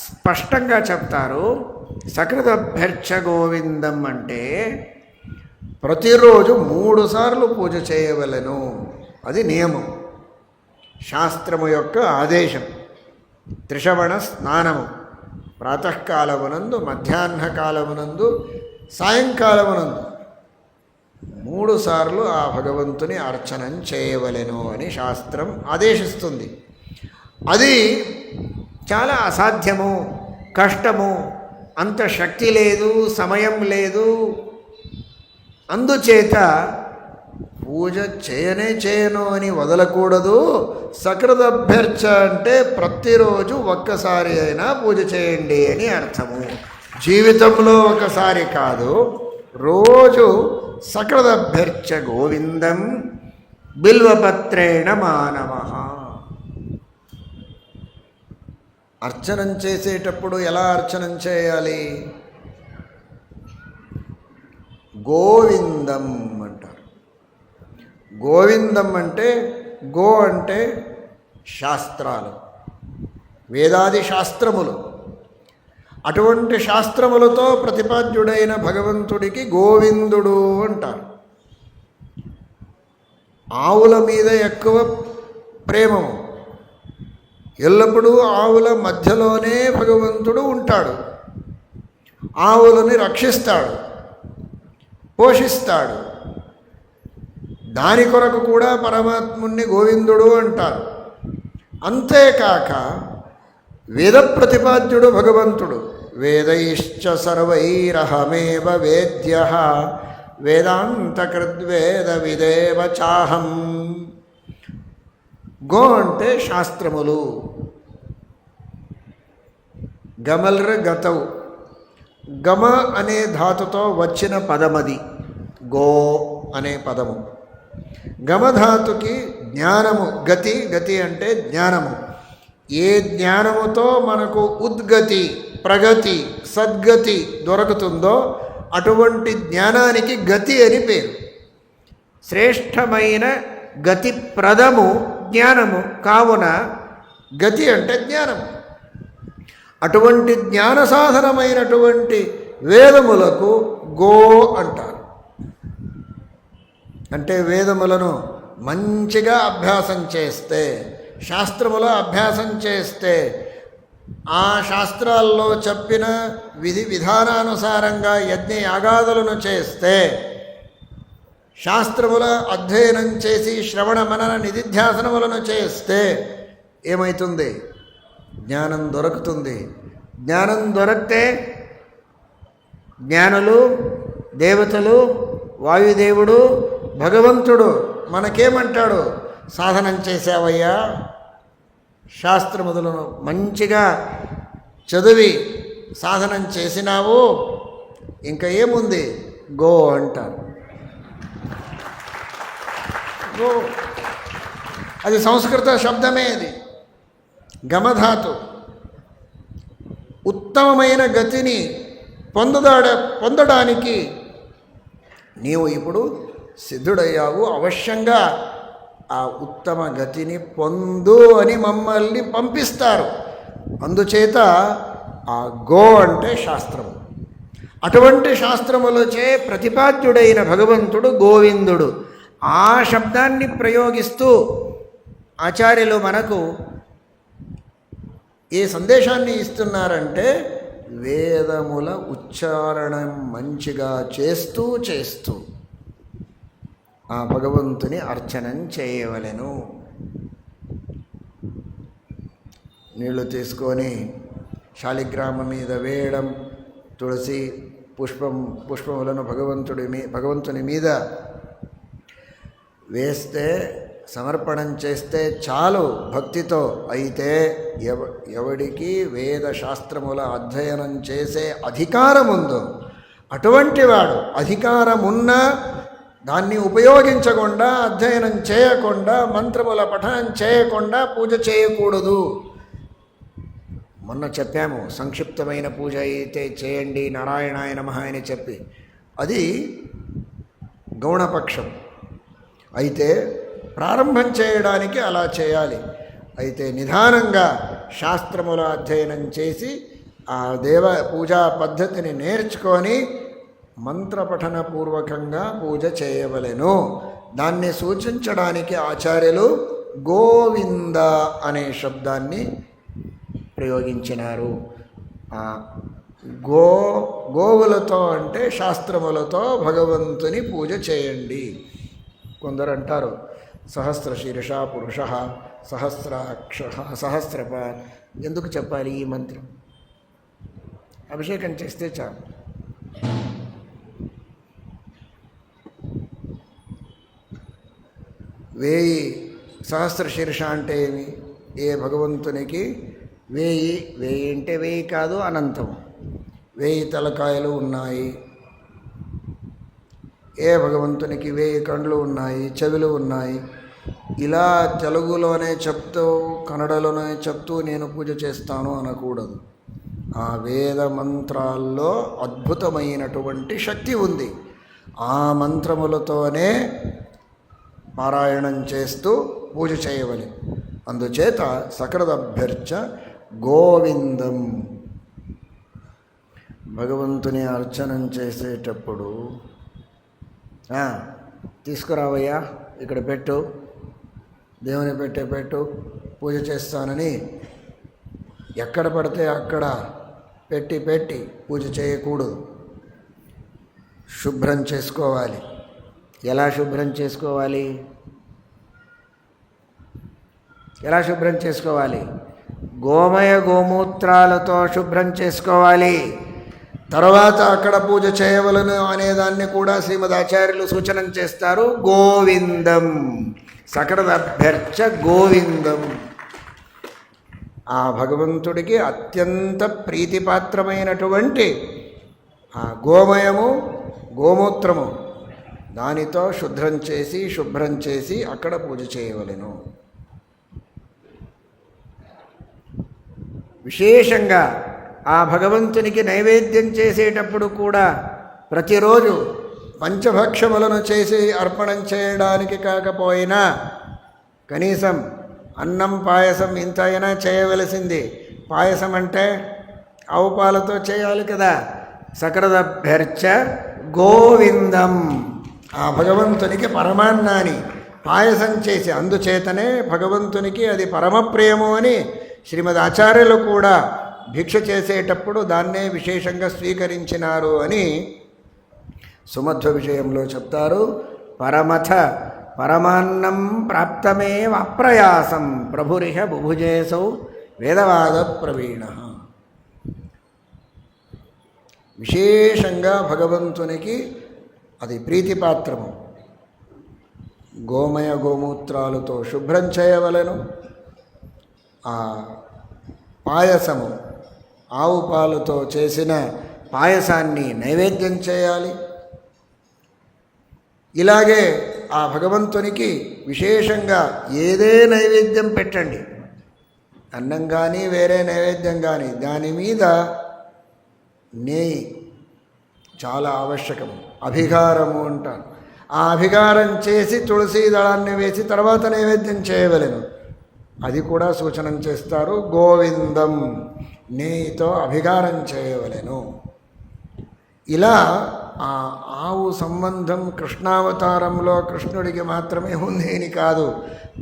స్పష్టంగా చెప్తారు. సకృదభ్యర్చ గోవిందం అంటే ప్రతిరోజు 3 సార్లు పూజ చేయవలెను, అది నియమం, శాస్త్రము యొక్క ఆదేశం. త్రిశవణ స్నానము ప్రాతకాలమునందు, మధ్యాహ్న కాలమునందు, సాయంకాలమునందు 3 సార్లు ఆ భగవంతుని అర్చనం చేయవలెను అని శాస్త్రం ఆదేశిస్తుంది. అది చాలా అసాధ్యము, కష్టము, అంత శక్తి లేదు, సమయం లేదు. అందుచేత పూజ చేయను అని వదలకూడదు. సకృదభ్యర్చ అంటే ప్రతిరోజు ఒక్కసారి అయినా పూజ చేయండి అని అర్థము. జీవితంలో ఒకసారి కాదు, రోజు సకృదభ్యర్చ గోవిందం బిల్వపత్రేణ మానవః. అర్చనం చేసేటప్పుడు ఎలా అర్చనం చేయాలి? గోవిందం అంటారు. గోవిందం అంటే, గో అంటే శాస్త్రాలు, వేదాది శాస్త్రములు. అటువంటి శాస్త్రములతో ప్రతిపాద్యుడైన భగవంతుడికి గోవిందుడు అంటారు. ఆవుల మీద ఎక్కువ ప్రేమము, ఎల్లప్పుడూ ఆవుల మధ్యలోనే భగవంతుడు ఉంటాడు. ఆవులని రక్షిస్తాడు, పోషిస్తాడు. దాని కొరకు కూడా పరమాత్ముణ్ణి గోవిందుడు అంటారు. అంతేకాక వేద ప్రతిపాద్యుడు భగవంతుడు. వేదైశ్చ సర్వైరహమేవ వేద్యః వేదాంతకృద్వేద విదేవ చాహం. గో అంటే శాస్త్రములు. గమల్ర గతౌ, గమ అనే ధాతుతో వచ్చిన పదమది గో అనే పదము. గమధాతుకి జ్ఞానము, గతి, గతి అంటే జ్ఞానము. ఏ జ్ఞానముతో మనకు ఉద్గతి, ప్రగతి, సద్గతి దొరుకుతుందో అటువంటి జ్ఞానానికి గతి అని పేరు. శ్రేష్టమైన గతి ప్రదము జ్ఞానము కావున గతి అంటే జ్ఞానము. అటువంటి జ్ఞాన సాధనమైనటువంటి వేదములకు గో అంటారు. అంటే వేదములను మంచిగా అభ్యాసం చేస్తే, శాస్త్రముల అభ్యాసం చేస్తే, ఆ శాస్త్రాల్లో చెప్పిన విధి విధానానుసారంగా యజ్ఞ యాగాదులను చేస్తే, శాస్త్రముల అధ్యయనం చేసి శ్రవణ మనన నిధిధ్యాసనములను చేస్తే ఏమవుతుంది? జ్ఞానం దొరుకుతుంది. జ్ఞానం దొరికితే జ్ఞానులు, దేవతలు, వాయుదేవుడు, భగవంతుడు మనకేమంటాడు? సాధనం చేసావయ్యా, శాస్త్రములను మంచిగా చదివి సాధనం చేసినావు, ఇంకా ఏముంది? గో అంటారు. గో అది సంస్కృత శబ్దమే. అది గమధాతు. ఉత్తమమైన గతిని పొందడానికి నీవు ఇప్పుడు సిద్ధుడయ్యావు. అవశ్యంగా ఆ ఉత్తమ గతిని పొందు అని మమ్మల్ని పంపిస్తారు. అందుచేత ఆ గో అంటే శాస్త్రము. అటువంటి శాస్త్రములచే ప్రతిపాద్యుడైన భగవంతుడు గోవిందుడు. ఆ శబ్దాన్ని ప్రయోగిస్తూ ఆచార్యులు మనకు ఏ సందేశాన్ని ఇస్తున్నారంటే, వేదముల ఉచ్చారణం మంచిగా చేస్తూ చేస్తూ ఆ భగవంతుని అర్చనం చేయవలెను. నీళ్లు తీసుకొని శాలిగ్రామం మీద వేయడం, తులసి పుష్పములను భగవంతుని మీద వేస్తే, సమర్పణం చేస్తే చాలు భక్తితో. అయితే ఎవడికి వేద శాస్త్రముల అధ్యయనం చేసే అధికారం ఉందో అటువంటి వాడు, అధికారమున్నా దాన్ని ఉపయోగించకుండా, అధ్యయనం చేయకుండా, మంత్రముల పఠనం చేయకుండా పూజ చేయకూడదు. మొన్న చెప్పాము, సంక్షిప్తమైన పూజ అయితే చేయండి, నారాయణాయ నమః అని చెప్పి. అది గౌణపక్షం. అయితే ప్రారంభం చేయడానికి అలా చేయాలి. అయితే నిదానంగా శాస్త్రముల అధ్యయనం చేసి ఆ దేవ పూజా పద్ధతిని నేర్చుకొని మంత్రపఠన పూర్వకంగా పూజ చేయవలెను. దాన్ని సూచించడానికి ఆచార్యులు గోవింద అనే శబ్దాన్ని ప్రయోగించినారు. గోవులతో అంటే శాస్త్రములతో భగవంతుని పూజ చేయండి. కొందరు అంటారు సహస్రశీర్ష పురుష సహస్రాక్ష సహస్రపాద్. ఎందుకు చెప్పాలి ఈ మంత్రం? అభిషేకం చేస్తే చాలు. వేయి సహస్రశీర్ష అంటే ఏమి? ఏ భగవంతునికి వేయి అంటే వేయి కాదు, అనంతం. 1000 తలకాయలు ఉన్నాయి. ఏ భగవంతునికి 1000 కండ్లు ఉన్నాయి, చెవులు ఉన్నాయి. ఇలా తెలుగులోనే చెప్తూ, కన్నడలోనే చెప్తూ నేను పూజ చేస్తాను అనకూడదు. ఆ వేద మంత్రాల్లో అద్భుతమైనటువంటి శక్తి ఉంది. ఆ మంత్రములతోనే పారాయణం చేస్తూ పూజ చేయవలె. అందుచేత సకృదభ్యర్చ గోవిందం. భగవంతుని అర్చనం చేసేటప్పుడు తీసుకురావయ్యా, ఇక్కడ పెట్టు, దేవుని పెట్టు, పూజ చేస్తానని ఎక్కడ పడితే అక్కడ పెట్టి పూజ చేయకూడదు. శుభ్రం చేసుకోవాలి. ఎలా శుభ్రం చేసుకోవాలి? గోమయ గోమూత్రాలతో శుభ్రం చేసుకోవాలి. తర్వాత అక్కడ పూజ చేయవలను అనేదాన్ని కూడా శ్రీమద్ ఆచార్యులు సూచన చేస్తారు. గోవిందం సకృదభ్యర్చ గోవిందం. ఆ భగవంతుడికి అత్యంత ప్రీతిపాత్రమైనటువంటి ఆ గోమయము గోమూత్రము దానితో శుభ్రం చేసి అక్కడ పూజ చేయవలెను. విశేషంగా ఆ భగవంతునికి నైవేద్యం చేసేటప్పుడు కూడా ప్రతిరోజు పంచభక్షములను చేసి అర్పణం చేయడానికి కాకపోయినా కనీసం అన్నం పాయసం ఇంత అయినా చేయవలసింది. పాయసం అంటే ఆవు పాలతో చేయాలి కదా. సకృదభ్యర్చ గోవిందం. ఆ భగవంతునికి పరమాన్నాన్ని పాయసం చేసి, అందుచేతనే భగవంతునికి అది పరమప్రియము అని శ్రీమద్ ఆచార్యులు కూడా భిక్ష చేసేటప్పుడు దాన్నే విశేషంగా స్వీకరించినారు అని సుమధ్వ విషయంలో చెప్తారు. పరమాన్నం ప్రాప్తమేవ అప్రయాసం ప్రభురిహ బుభుజేసౌ వేదవాద ప్రవీణ. విశేషంగా భగవంతునికి అది ప్రీతిపాత్రము. గోమయ గోమూత్రాలతో శుభ్రం చేయవలెను. ఆ పాయసము ఆవు పాలతో చేసిన పాయసాన్ని నైవేద్యం చేయాలి. ఇలాగే ఆ భగవంతునికి విశేషంగా ఏదే నైవేద్యం పెట్టండి, అన్నం కానీ వేరే నైవేద్యం కానీ, దాని మీద నెయ్యి చాలా ఆవశ్యకము. అభిగారము అంటారు. ఆ అభిగారం చేసి తులసీ దళాన్ని వేసి తర్వాత నైవేద్యం చేయవలెను. అది కూడా సూచన చేస్తారు. గోవిందం నెయ్యితో అభిగారం చేయవలెను. ఇలా ఆ ఆవు సంబంధం కృష్ణావతారంలో కృష్ణుడికి మాత్రమే ఉంది అని కాదు.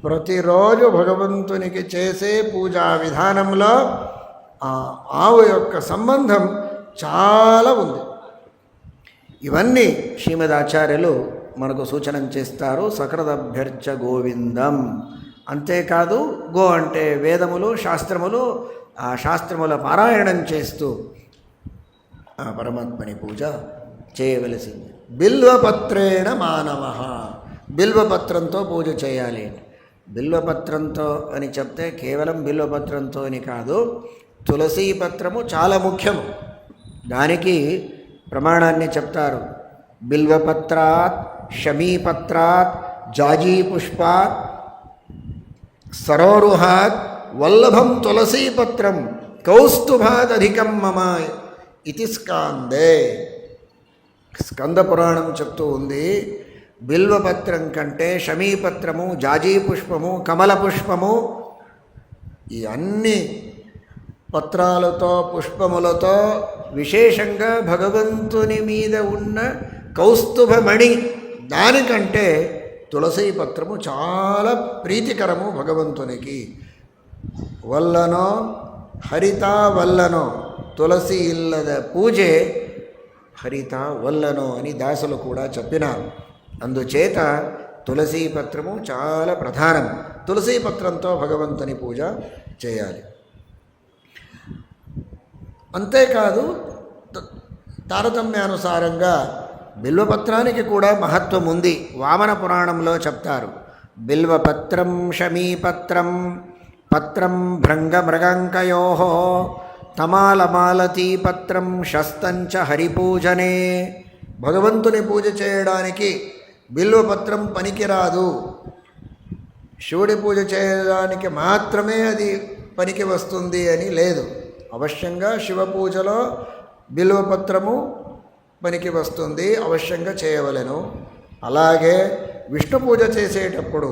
ప్రతిరోజు భగవంతునికి చేసే పూజా విధానంలో ఆ ఆవు యొక్క సంబంధం చాలా ఉంది. ఇవన్నీ శ్రీమద్ ఆచార్యులు మనకు సూచన చేస్తారు. సకృదభ్యర్చ గోవిందం. అంతేకాదు, గో అంటే వేదములు శాస్త్రములు, ఆ శాస్త్రముల పారాయణం చేస్తూ ఆ పరమాత్మని పూజ చేయవలసింది. బిల్వపత్రేణ మానవ. బిల్వపత్రంతో పూజ చేయాలి. బిల్వపత్రంతో అని చెప్తే కేవలం బిల్వపత్రంతో అని కాదు, తులసీ పత్రము చాలా ముఖ్యము. దానికి ప్రమాణాన్ని చెప్తారు. బిల్వపత్రాత్, షమీపత్రాత్, జాజీపుష్పాత్, సరోరుహాత్ వల్లభం తులసీపత్రం కౌస్తుభాదధికం మమ ఇది స్కాందే. స్కంద పురాణం చెప్తూ ఉంది, బిల్వపత్రం కంటే షమీపత్రము, జాజీపుష్పము, కమల పుష్పము, ఈ అన్ని పత్రాలతో పుష్పములతో విశేషంగా భగవంతుని మీద ఉన్న కౌస్తుభమణి దానికంటే తులసీ పత్రము చాలా ప్రీతికరము భగవంతునికి. వల్లనో హరిత వల్లనో తులసి ఇల్లద పూజే హరిత వల్లనో అని దాసులు కూడా చెప్పినారు. అందుచేత తులసీ పత్రము చాలా ప్రధానం. తులసీ పత్రంతో భగవంతుని పూజ చేయాలి. అంతేకాదు, తారతమ్యానుసారంగా బిల్వపత్రానికి కూడా మహత్వం ఉంది. వామన పురాణంలో చెప్తారు. బిల్వపత్రం షమీపత్రం పత్రం భృంగమృగంకయో తమాలమాలతీ పత్రం శస్తంచ హరిపూజనే. భగవంతుని పూజ చేయడానికి బిల్వపత్రం పనికిరాదు. శివుడి పూజ చేయడానికి మాత్రమే అది పనికి వస్తుంది అని లేదు. అవశ్యంగా శివ పూజలో బిల్వపత్రము పనికి వస్తుంది, అవశ్యంగా చేయవలెను. అలాగే విష్ణు పూజ చేసేటప్పుడు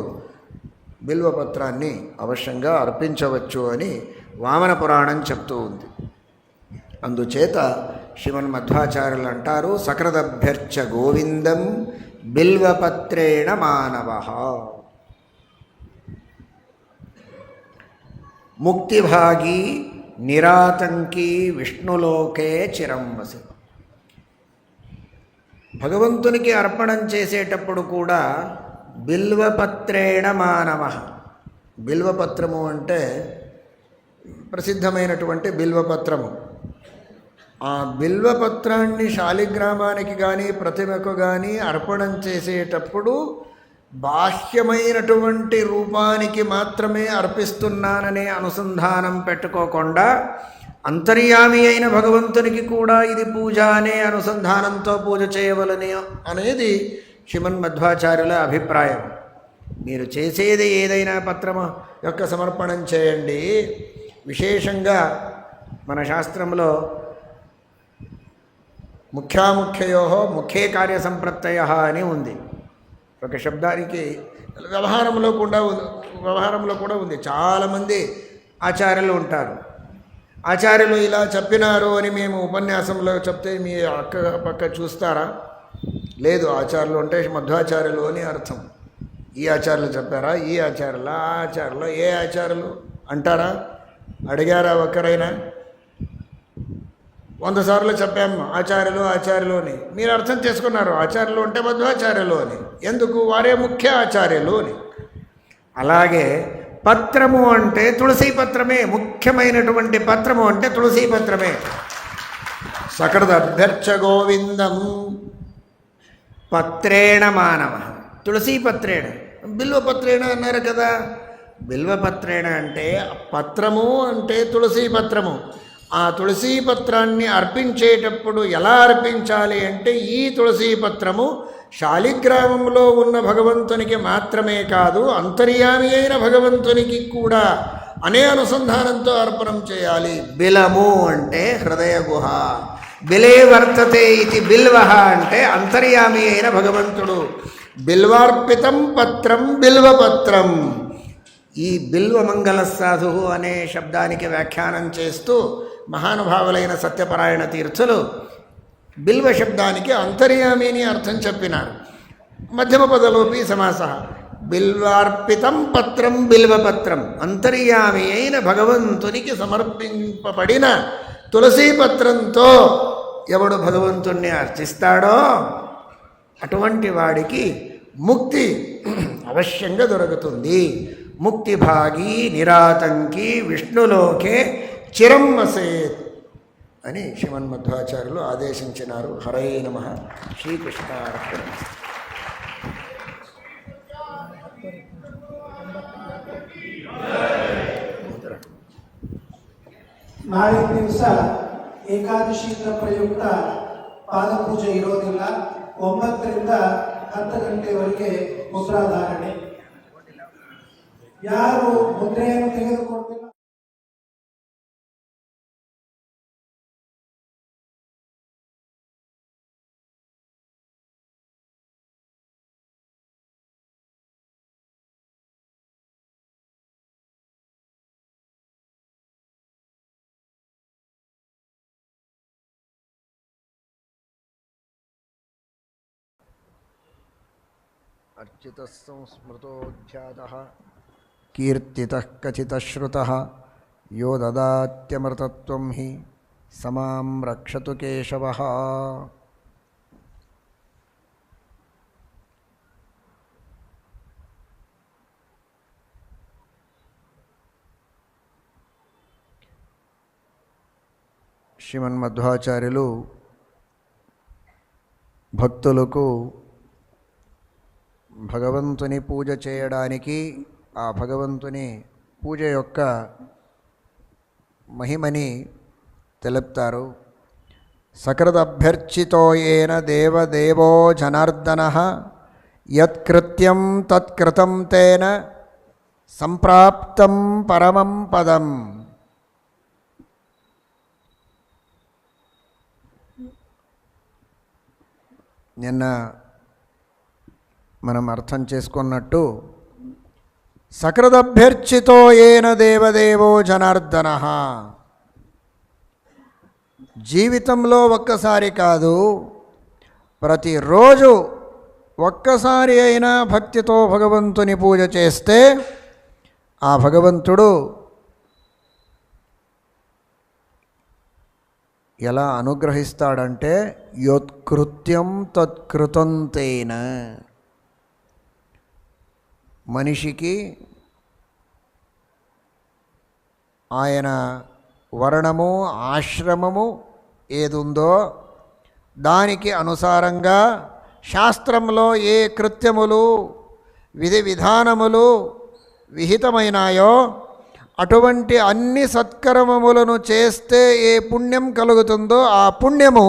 బిల్వపత్రాన్ని అవశ్యంగా అర్పించవచ్చు అని వామన పురాణం చెప్తూ ఉంది. అందుచేత శ్రీమన్మధ్వాచార్యులు అంటారు, సకృదభ్యర్చ గోవిందం బిల్వపత్రేణ మానవ. ముక్తిభాగి నిరాతంకీ విష్ణులోకే చిరం వసి. భగవంతునికి అర్పణం చేసేటప్పుడు కూడా బిల్వపత్రేణ మానవ. బిల్వపత్రము అంటే ప్రసిద్ధమైనటువంటి బిల్వపత్రము. ఆ బిల్వపత్రాన్ని శాలిగ్రామానికి కానీ ప్రతిమకు కానీ అర్పణం చేసేటప్పుడు బాహ్యమైనటువంటి రూపానికి మాత్రమే అర్పిస్తున్నాననే అనుసంధానం పెట్టుకోకుండా అంతర్యామి అయిన భగవంతునికి కూడా ఇది పూజ అనే అనుసంధానంతో పూజ చేయవలని అనేది శ్రీమన్మధ్వాచార్యుల అభిప్రాయం. మీరు చేసేది ఏదైనా పత్రము యొక్క సమర్పణం చేయండి. విశేషంగా మన శాస్త్రంలో ముఖ్యాముఖ్యయో ముఖ్యే కార్య సంప్రత్తయ అని ఉంది. ఒక శబ్దానికి వ్యవహారంలో కూడా ఉంది. చాలామంది ఆచార్యులు ఉంటారు. ఆచార్యులు ఇలా చెప్పినారు అని మేము ఉపన్యాసంలో చెప్తే మీ పక్క చూస్తారా? లేదు. ఆచార్యులు అంటే మధ్వాచార్యులు అని అర్థం. ఈ ఆచార్యులు చెప్పారా? ఈ ఆచార్యులా? ఆ ఆచార్యులు? ఏ ఆచార్యులు అంటారా? అడిగారా ఒక్కరైనా? 100 సార్లు చెప్పాము ఆచార్యులు అని. మీరు అర్థం చేసుకున్నారు ఆచార్యులు అంటే మధ్వాచార్యులు అని. ఎందుకు? వారే ముఖ్య ఆచార్యులు అని. అలాగే పత్రము అంటే తులసీ పత్రమే. ముఖ్యమైనటువంటి పత్రము అంటే తులసీ పత్రమే. సకృదభ్యర్చ గోవిందం పత్రేణ మానవ. తులసీ పత్రేణ. బిల్వపత్రేణ అన్నారు కదా. బిల్వపత్రేణ అంటే పత్రము అంటే తులసీ పత్రము. ఆ తులసీ పత్రాన్ని అర్పించేటప్పుడు ఎలా అర్పించాలి అంటే ఈ తులసీ పత్రము శాలిగ్రామంలో ఉన్న భగవంతునికి మాత్రమే కాదు, అంతర్యామి అయిన భగవంతునికి కూడా అనే అనుసంధానంతో అర్పణం చేయాలి. బిలము అంటే హృదయ గుహ. బిలే వర్తతే ఇది బిల్వ అంటే అంతర్యామి అయిన భగవంతుడు. బిల్వార్పితం పత్రం బిల్వపత్రం. ఈ బిల్వమంగళ సాధు అనే శబ్దానికి వ్యాఖ్యానం చేస్తూ మహానుభావులైన సత్యపరాయణ తీర్థులు బిల్వ శబ్దానికి అంతర్యామిని అర్థం చెప్పినారు. మధ్యమ పదలోపి సమాస. బిల్వార్పితం పత్రం బిల్వపత్రం. అంతర్యామి అయిన భగవంతునికి సమర్పింపబడిన తులసీ పత్రంతో ఎవడు భగవంతుణ్ణి అర్చిస్తాడో అటువంటి వాడికి ముక్తి అవశ్యంగా దొరుకుతుంది. ముక్తిభాగి నిరాతంకి విష్ణులోకే చిరం వసేత్ అని శ్రీమన్మధ్వాచార్యులు ఆదేశించినారు. హరే నమః. శ్రీకృష్ణార్పణమస్తు. ನಾಳೆ ದಿವಸ ಏಕಾದಶಿಯಿಂದ ಪ್ರಯುಕ್ತ ಪಾದಪೂಜೆ ಇರೋದಿಲ್ಲ. 9ರಿಂದ 10 ಗಂಟೆವರೆಗೆ ಮುದ್ರಾಧಾರಣೆ. ಯಾರು ಮುದ್ರೆಯನ್ನು ತೆಗೆದುಕೊಳ್ತಿಲ್ಲ అర్చితః సంస్మృతోధ్యాతః కీర్తితః కథితః శ్రుతః యో దదాత్యమృతత్వం హి సమాం రక్షతు కేశవః. శ్రీమన్మధ్వాచార్యులు భక్తులకు భగవంతుని పూజ చేయడానికి, ఆ భగవంతుని పూజ యొక్క మహిమని తెలుపుతారు. సకృదభ్యర్చితో ఏన దేవదేవో జనార్దనః యత్కృత్యం తత్కృతం తేన సంప్రాప్తం పరమం పదం. నిన్న మనం అర్థం చేసుకున్నట్టు సకృదభ్యర్చితో ఏన దేవదేవో జనార్దనః. జీవితంలో ఒక్కసారి కాదు, ప్రతిరోజు ఒక్కసారి అయినా భక్తితో భగవంతుని పూజ చేస్తే ఆ భగవంతుడు ఎలా అనుగ్రహిస్తాడంటే యోత్కృత్యం తత్కృతం తేన. మనిషికి ఆయన వర్ణము ఆశ్రమము ఏదుందో దానికి అనుసారంగా శాస్త్రంలో ఏ కృత్యములు విధి విధానములు విహితమైనాయో అటువంటి అన్ని సత్కర్మములను చేస్తే ఏ పుణ్యం కలుగుతుందో ఆ పుణ్యము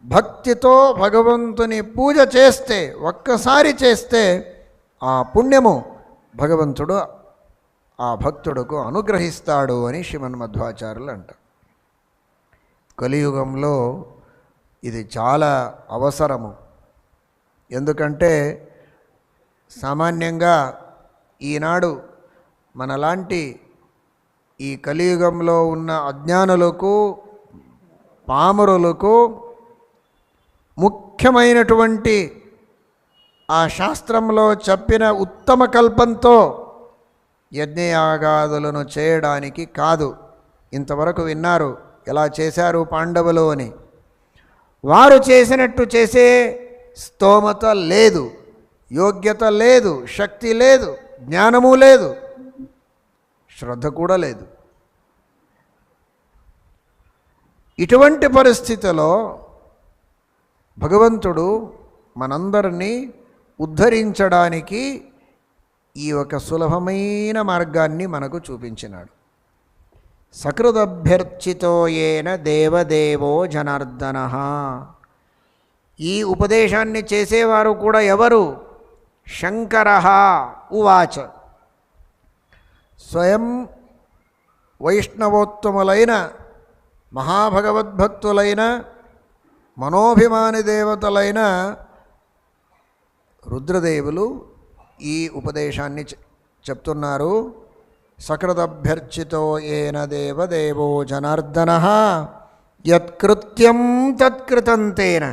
భక్తితో భగవంతుని పూజ చేస్తే ఒక్కసారి చేస్తే ఆ పుణ్యము భగవంతుడు ఆ భక్తుడుకు అనుగ్రహిస్తాడు అని శ్రీమన్మధ్వాచార్యులు అంటారు. కలియుగంలో ఇది చాలా అవసరము. ఎందుకంటే సామాన్యంగా ఈనాడు మనలాంటి ఈ కలియుగంలో ఉన్న అజ్ఞానులకు పామరులకు ముఖ్యమైనటువంటి ఆ శాస్త్రంలో చెప్పిన ఉత్తమ కల్పంతో యజ్ఞయాగాదులను చేయడానికి కాదు. ఇంతవరకు విన్నారు ఎలా చేశారు పాండవులు అని. వారు చేసినట్టు చేసే స్తోమత లేదు, యోగ్యత లేదు, శక్తి లేదు, జ్ఞానము లేదు, శ్రద్ధ కూడా లేదు. ఇటువంటి పరిస్థితిలో భగవంతుడు మనందరినీ ఉద్ధరించడానికి ఈ ఒక సులభమైన మార్గాన్ని మనకు చూపించినాడు. సకృదభ్యర్చితో ఏన దేవదేవో జనార్దన. ఈ ఉపదేశాన్ని చేసేవారు కూడా ఎవరు? శంకర ఉవాచ. స్వయం వైష్ణవోత్తములైన మహాభగవద్భక్తులైన మనోభిమాని దేవతలైన రుద్రదేవులు ఈ ఉపదేశాన్ని చెప్తున్నారు. సకృదభ్యర్చితో ఏన దేవదేవో జనార్దన యత్కృత్యం తత్కృతం తేన.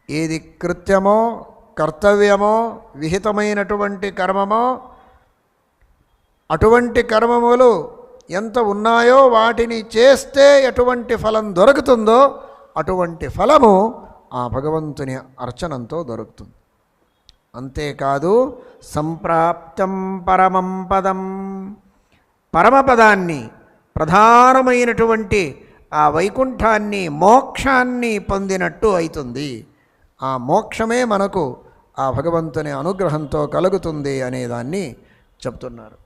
ఏది కృత్యమో కర్తవ్యమో విహితమైనటువంటి కర్మమో అటువంటి కర్మములు ఎంత ఉన్నాయో వాటిని చేస్తే ఎటువంటి ఫలం దొరుకుతుందో అటువంటి ఫలము ఆ భగవంతుని అర్చనంతో దొరుకుతుంది. అంతేకాదు సంప్రాప్తం పరమం పదం, పరమపదాన్ని ప్రధానమైనటువంటి ఆ వైకుంఠాన్ని మోక్షాన్ని పొందినట్టు అవుతుంది. ఆ మోక్షమే మనకు ఆ భగవంతుని అనుగ్రహంతో కలుగుతుంది అనేదాన్ని చెప్తున్నారు.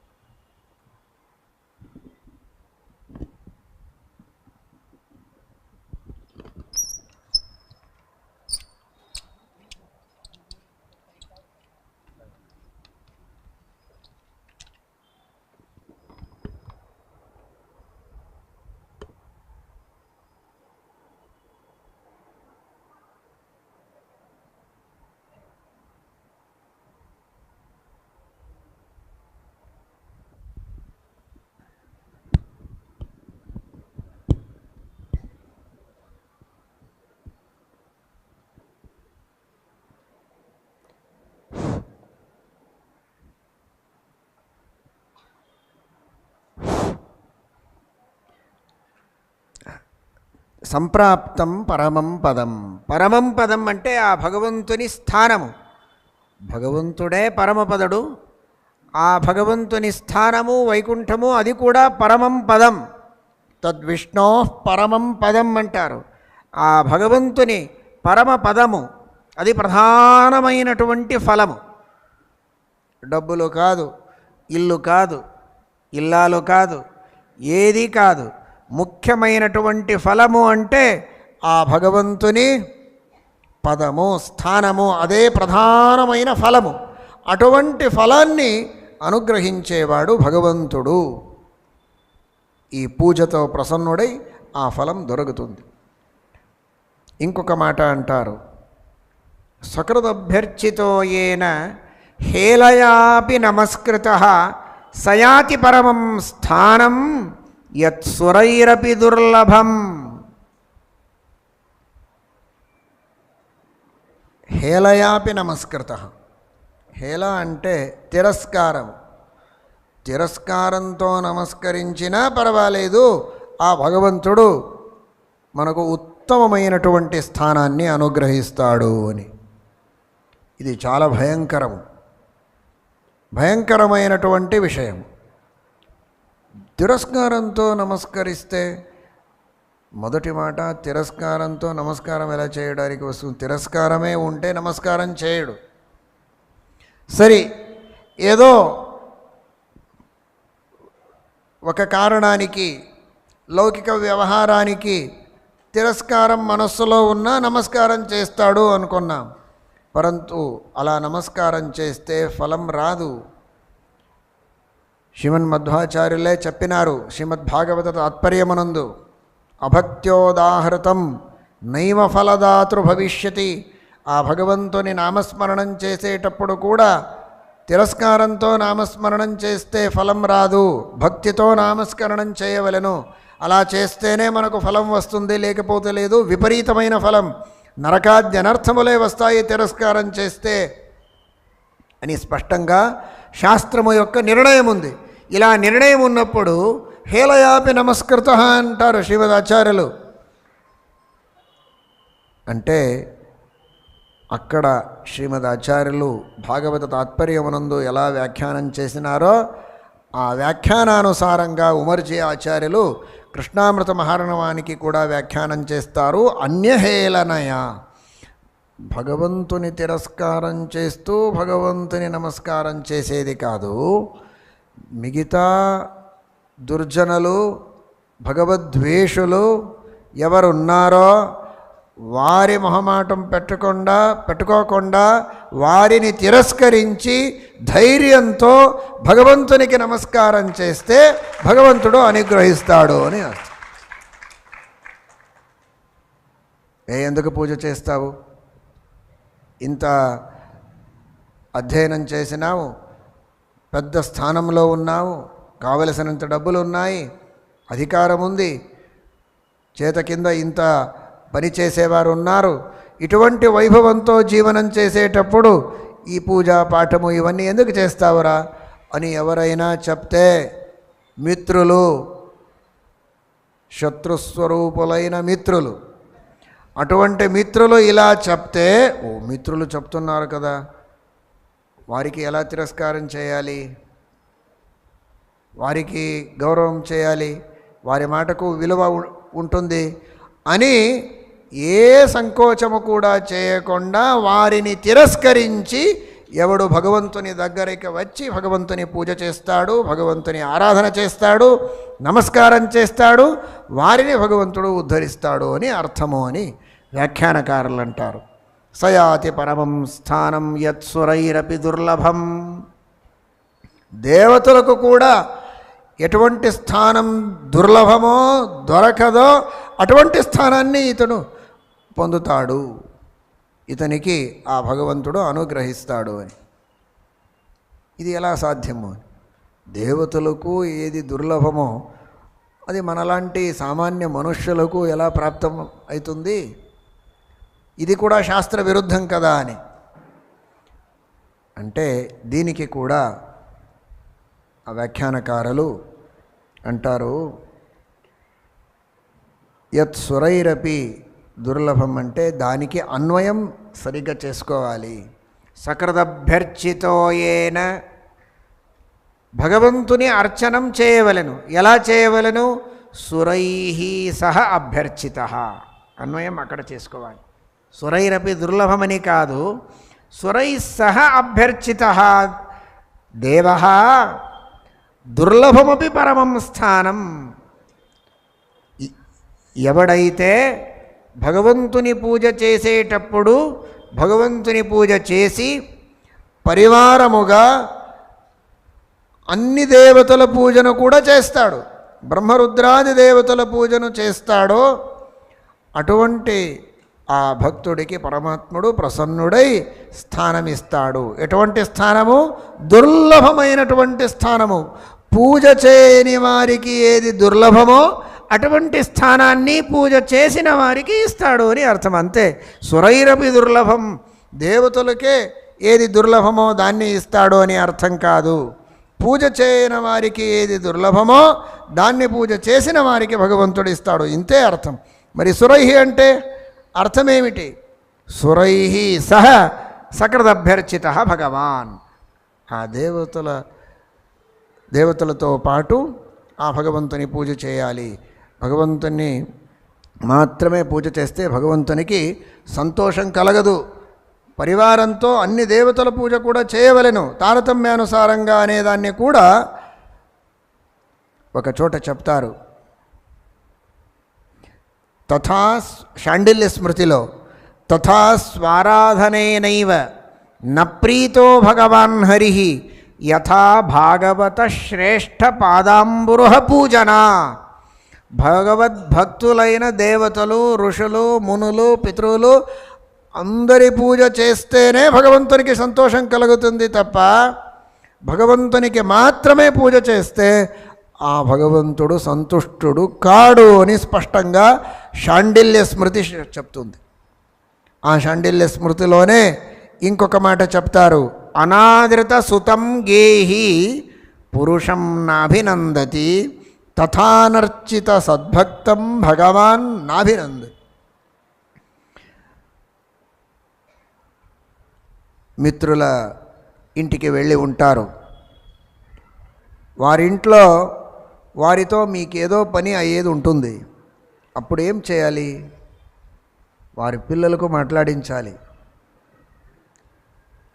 సంప్రాప్తం పరమం పదం. పరమం పదం అంటే ఆ భగవంతుని స్థానము. భగవంతుడే పరమపదుడు. ఆ భగవంతుని స్థానము వైకుంఠము అది కూడా పరమం పదం. తద్విష్ణో పరమం పదం అంటారు. ఆ భగవంతుని పరమ పదము అది ప్రధానమైనటువంటి ఫలము. డబ్బులు కాదు, ఇల్లు కాదు, ఇల్లాలు కాదు, ఏది కాదు. ముఖ్యమైనటువంటి ఫలము అంటే ఆ భగవంతుని పదము స్థానము, అదే ప్రధానమైన ఫలము. అటువంటి ఫలాన్ని అనుగ్రహించేవాడు భగవంతుడు. ఈ పూజతో ప్రసన్నుడై ఆ ఫలం దొరుకుతుంది. ఇంకొక మాట అంటారు, సకృదభ్యర్చితో ఏన హేళయాపి నమస్కృతః సయాతి పరమం స్థానం యత్సురైరపి దుర్లభం. హేళయాపి నమస్కృతః. హేళ అంటే తిరస్కారం. తిరస్కారంతో నమస్కరించినా పర్వాలేదు, ఆ భగవంతుడు మనకు ఉత్తమమైనటువంటి స్థానాన్ని అనుగ్రహిస్తాడు అని. ఇది చాలా భయంకరమైనటువంటి విషయం. తిరస్కారంతో నమస్కరిస్తే, మొదటి మాట తిరస్కారంతో నమస్కారం ఎలా చేయడానికి వస్తుంది? తిరస్కారమే ఉంటే నమస్కారం చేయడు. సరే, ఏదో ఒక కారణానికి, లౌకిక వ్యవహారానికి తిరస్కారం మనస్సులో ఉన్నా నమస్కారం చేస్తాడు అనుకున్నాం. పరంతు అలా నమస్కారం చేస్తే ఫలం రాదు. శ్రీమన్మధ్వాచార్యులే చెప్పినారు శ్రీమద్భాగవత తాత్పర్యమునందు, అభక్త్యోదాహృతం నైవ ఫలదాతృ భవిష్యతి. ఆ భగవంతుని నామస్మరణం చేసేటప్పుడు కూడా తిరస్కారంతో నామస్మరణం చేస్తే ఫలం రాదు, భక్తితో నామస్మరణం చేయవలెను. అలా చేస్తేనే మనకు ఫలం వస్తుంది, లేకపోతే లేదు. విపరీతమైన ఫలం, నరకాద్యనర్థములే వస్తాయి తిరస్కారం చేస్తే అని స్పష్టంగా శాస్త్రము యొక్క నిర్ణయం ఉంది. ఇలా నిర్ణయం ఉన్నప్పుడు హేళయాపి నమస్కృత అంటారు శ్రీమదాచార్యులు. అంటే అక్కడ శ్రీమదాచార్యులు భాగవత తాత్పర్యమునందు ఎలా వ్యాఖ్యానం చేసినారో ఆ వ్యాఖ్యానానుసారంగా ఉమర్జీ ఆచార్యులు కృష్ణామృత మహార్ణవానికి కూడా వ్యాఖ్యానం చేస్తారు. అన్యహేళనయ, భగవంతుని తిరస్కారం చేస్తూ భగవంతుని నమస్కారం చేసేది కాదు. మిగతా దుర్జనులు, భగవద్వేషులు ఎవరున్నారో వారి మొహమాటం పెట్టుకోకుండా వారిని తిరస్కరించి ధైర్యంతో భగవంతునికి నమస్కారం చేస్తే భగవంతుడు అనుగ్రహిస్తాడు అని అర్థం. ఎందుకు పూజ చేస్తావు? ఇంత అధ్యయనం చేసినావు, పెద్ద స్థానంలో ఉన్నావు, కావలసినంత డబ్బులు ఉన్నాయి, అధికారం ఉంది, చేత కింద ఇంత పని చేసేవారు ఉన్నారు. ఇటువంటి వైభవంతో జీవనం చేసేటప్పుడు ఈ పూజా పాఠము ఇవన్నీ ఎందుకు చేస్తావురా అని ఎవరైనా చెప్తే, మిత్రులు, శత్రుస్వరూపులైన మిత్రులు, అటువంటి మిత్రులు ఇలా చెప్తే, ఓ మిత్రులు చెప్తున్నారు కదా, వారికి ఎలా తిరస్కారం చేయాలి, వారికి గౌరవం చేయాలి, వారి మాటకు విలువ ఉంటుంది అని ఏ సంకోచము కూడా చేయకుండా వారిని తిరస్కరించి ఎవడు భగవంతుని దగ్గరికి వచ్చి భగవంతుని పూజ చేస్తాడు, భగవంతుని ఆరాధన చేస్తాడు, నమస్కారం చేస్తాడు, వారిని భగవంతుడు ఉద్ధరిస్తాడు అని అర్థము అని వ్యాఖ్యానకారులు అంటారు. సయాతి పరమం స్థానం యత్సురైరపి దుర్లభం. దేవతలకు కూడా ఎటువంటి స్థానం దుర్లభమో దొరకదో అటువంటి స్థానాన్ని ఇతను పొందుతాడు, ఇతనికి ఆ భగవంతుడు అనుగ్రహిస్తాడు అని. ఇది ఎలా సాధ్యమో? దేవతలకు ఏది దుర్లభమో అది మనలాంటి సామాన్య మనుష్యులకు ఎలా ప్రాప్తం అవుతుంది? ఇది కూడా శాస్త్ర విరుద్ధం కదా అని అంటే దీనికి కూడా ఆ వ్యాఖ్యానకారులు అంటారు, యత్ సురైరపి దుర్లభం అంటే దానికి అన్వయం సరిగ్గా చేసుకోవాలి. సకృదభ్యర్చితోయేన, భగవంతుని అర్చనం చేయవలెను. ఎలా చేయవలెను? సురైహి సహ అభ్యర్చిత. అన్వయం అక్కడ చేసుకోవాలి. సురైరపి దుర్లభమని కాదు, సురై సహ అభ్యర్చిత దేవ దుర్లభమపి పరమం స్థానం. ఎవడైతే భగవంతుని పూజ చేసేటప్పుడు భగవంతుని పూజ చేసి పరివారముగా అన్ని దేవతల పూజను కూడా చేస్తాడు, బ్రహ్మరుద్రాది దేవతల పూజను చేస్తాడో అటువంటి ఆ భక్తుడికి పరమాత్ముడు ప్రసన్నుడై స్థానమిస్తాడు. ఎటువంటి స్థానము? దుర్లభమైనటువంటి స్థానము. పూజ చేయని వారికి ఏది దుర్లభమో అటువంటి స్థానాన్ని పూజ చేసిన వారికి ఇస్తాడు అని అర్థం. అంతే. సురైరపి దుర్లభం, దేవతలకే ఏది దుర్లభమో దాన్ని ఇస్తాడు అని అర్థం కాదు. పూజ చేయని వారికి ఏది దుర్లభమో దాన్ని పూజ చేసిన వారికి భగవంతుడు ఇస్తాడు. ఇంతే అర్థం. మరి సురైహి అంటే అర్థమేమిటి? సురైహి సహ సకృదభ్యర్చిత భగవాన్. ఆ దేవతలతో పాటు ఆ భగవంతుని పూజ చేయాలి. భగవంతుని మాత్రమే పూజ చేస్తే భగవంతునికి సంతోషం కలగదు. పరివారంతో అన్ని దేవతల పూజ కూడా చేయవలెను. తారతమ్యానుసారంగా అనేదాన్ని కూడా ఒక చోట చెప్తారు. తథా శాండిల్య స్మృతిలో తథా స్వారాధనేనైవ న ప్రీతో భగవాన్ హరి యథా భాగవత శ్రేష్ఠ పాదాంబురుహ పూజన. భగవద్భక్తులైన దేవతలు, ఋషులు, మునులు, పితృలు అందరి పూజ చేస్తేనే భగవంతునికి సంతోషం కలుగుతుంది తప్ప భగవంతునికి మాత్రమే పూజ చేస్తే ఆ భగవంతుడు సంతుష్టుడు కాడు అని స్పష్టంగా శాండిల్య స్మృతి చెప్తుంది. ఆ శాండిల్య స్మృతిలోనే ఇంకొక మాట చెప్తారు. అనాదృత సుతం గేహి పురుషం నాభినందతి తథానర్చిత సద్భక్తం భగవాన్ నాభినందతి. మిత్రుల ఇంటికి వెళ్ళి ఉంటారు. వారింట్లో వారితో మీకేదో పని అయ్యేది ఉంటుంది. అప్పుడు ఏం చేయాలి? వారి పిల్లలకు మాట్లాడించాలి.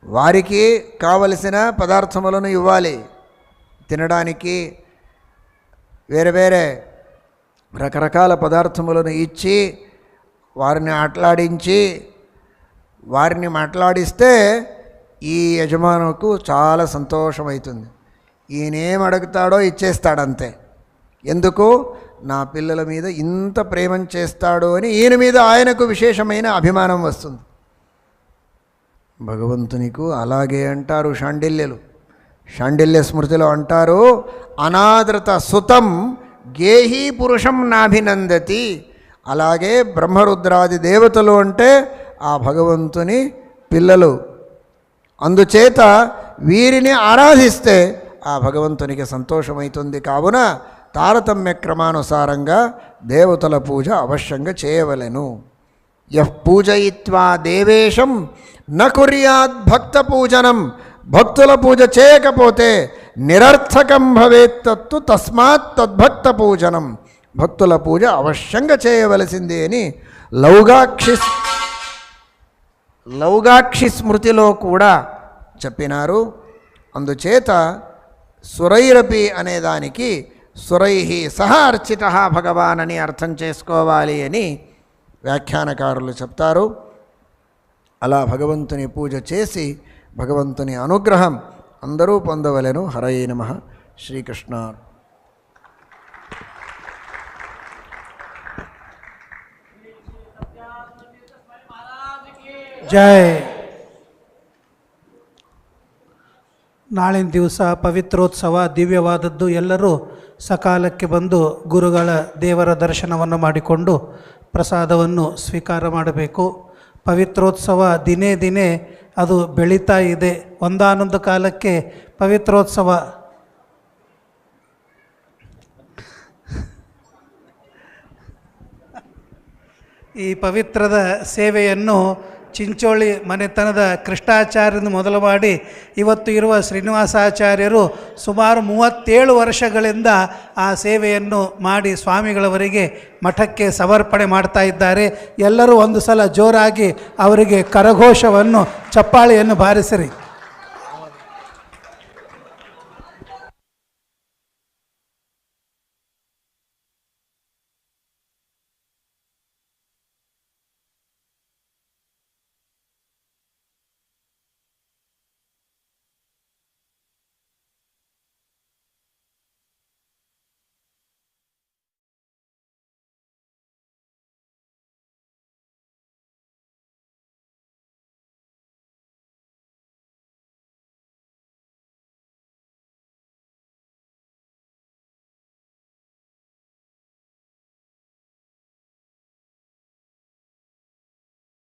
వారికి కావలసిన పదార్థములను ఇవ్వాలి. తినడానికి వేరే వేరే రకరకాల పదార్థములను ఇచ్చి వారిని మాట్లాడిస్తే ఈ యజమానుకు చాలా సంతోషమవుతుంది. ఈయనేం అడుగుతాడో ఇచ్చేస్తాడంతే. ఎందుకు? నా పిల్లల మీద ఇంత ప్రేమ చేస్తాడు అని ఈయన మీద ఆయనకు విశేషమైన అభిమానం వస్తుంది. భగవంతునికు అలాగే అంటారు శాండిల్యలు. శాండిల్య స్మృతిలో అంటారు, అనాదృత సుతం గేహి పురుషం నాభినందతి. అలాగే బ్రహ్మరుద్రాది దేవతలు అంటే ఆ భగవంతుని పిల్లలు. అందుచేత వీరిని ఆరాధిస్తే ఆ భగవంతునికి సంతోషమవుతుంది. కావున తారతమ్య క్రమానుసారంగా దేవతల పూజ అవశ్యంగా చేయవలెను. యః పూజయిత్వా దేవేశం న కుర్యాద్ భక్త పూజనం. భక్తుల పూజ చేయకపోతే నిరర్థకం భవేత్తత్తు తస్మాత్ తద్భక్త పూజనం. భక్తుల పూజ అవశ్యంగా చేయవలసిందే అని లౌగాక్షి స్మృతిలో కూడా చెప్పినారు. అందుచేత సురైరపి అనేదానికి సురైహి సహ అర్చిత భగవాన్ అని అర్థం చేసుకోవాలి అని వ్యాఖ్యానకారులు చెప్తారు. అలా భగవంతుని పూజ చేసి భగవంతుని అనుగ్రహం అందరూ పొందవలెను. హరయే నమః. శ్రీకృష్ణ. ಜೈ. ನಾಳಿನ ದಿವಸ ಪವಿತ್ರೋತ್ಸವ ದಿವ್ಯವಾದದ್ದು. ಎಲ್ಲರೂ ಸಕಾಲಕ್ಕೆ ಬಂದು ಗುರುಗಳ ದೇವರ ದರ್ಶನವನ್ನು ಮಾಡಿಕೊಂಡು ಪ್ರಸಾದವನ್ನು ಸ್ವೀಕಾರ ಮಾಡಬೇಕು. ಪವಿತ್ರೋತ್ಸವ ದಿನೇ ದಿನೇ ಅದು ಬೆಳೀತಾ ಇದೆ. ಒಂದಾನೊಂದು ಕಾಲಕ್ಕೆ ಪವಿತ್ರೋತ್ಸವ ಈ ಪವಿತ್ರದ ಸೇವೆಯನ್ನು ಚಿಂಚೋಳಿ ಮನೆತನದ ಕೃಷ್ಣಾಚಾರ್ಯನ ಮೊದಲು ಮಾಡಿ ಇವತ್ತು ಇರುವ ಶ್ರೀನಿವಾಸಾಚಾರ್ಯರು ಸುಮಾರು 37 ವರ್ಷಗಳಿಂದ ಆ ಸೇವೆಯನ್ನು ಮಾಡಿ ಸ್ವಾಮಿಗಳವರಿಗೆ ಮಠಕ್ಕೆ ಸಮರ್ಪಣೆ ಮಾಡ್ತಾ ಇದ್ದಾರೆ. ಎಲ್ಲರೂ ಒಂದು ಸಲ ಜೋರಾಗಿ ಅವರಿಗೆ ಕರಘೋಷವನ್ನು ಚಪ್ಪಾಳೆಯನ್ನು ಬಾರಿಸಿರಿ.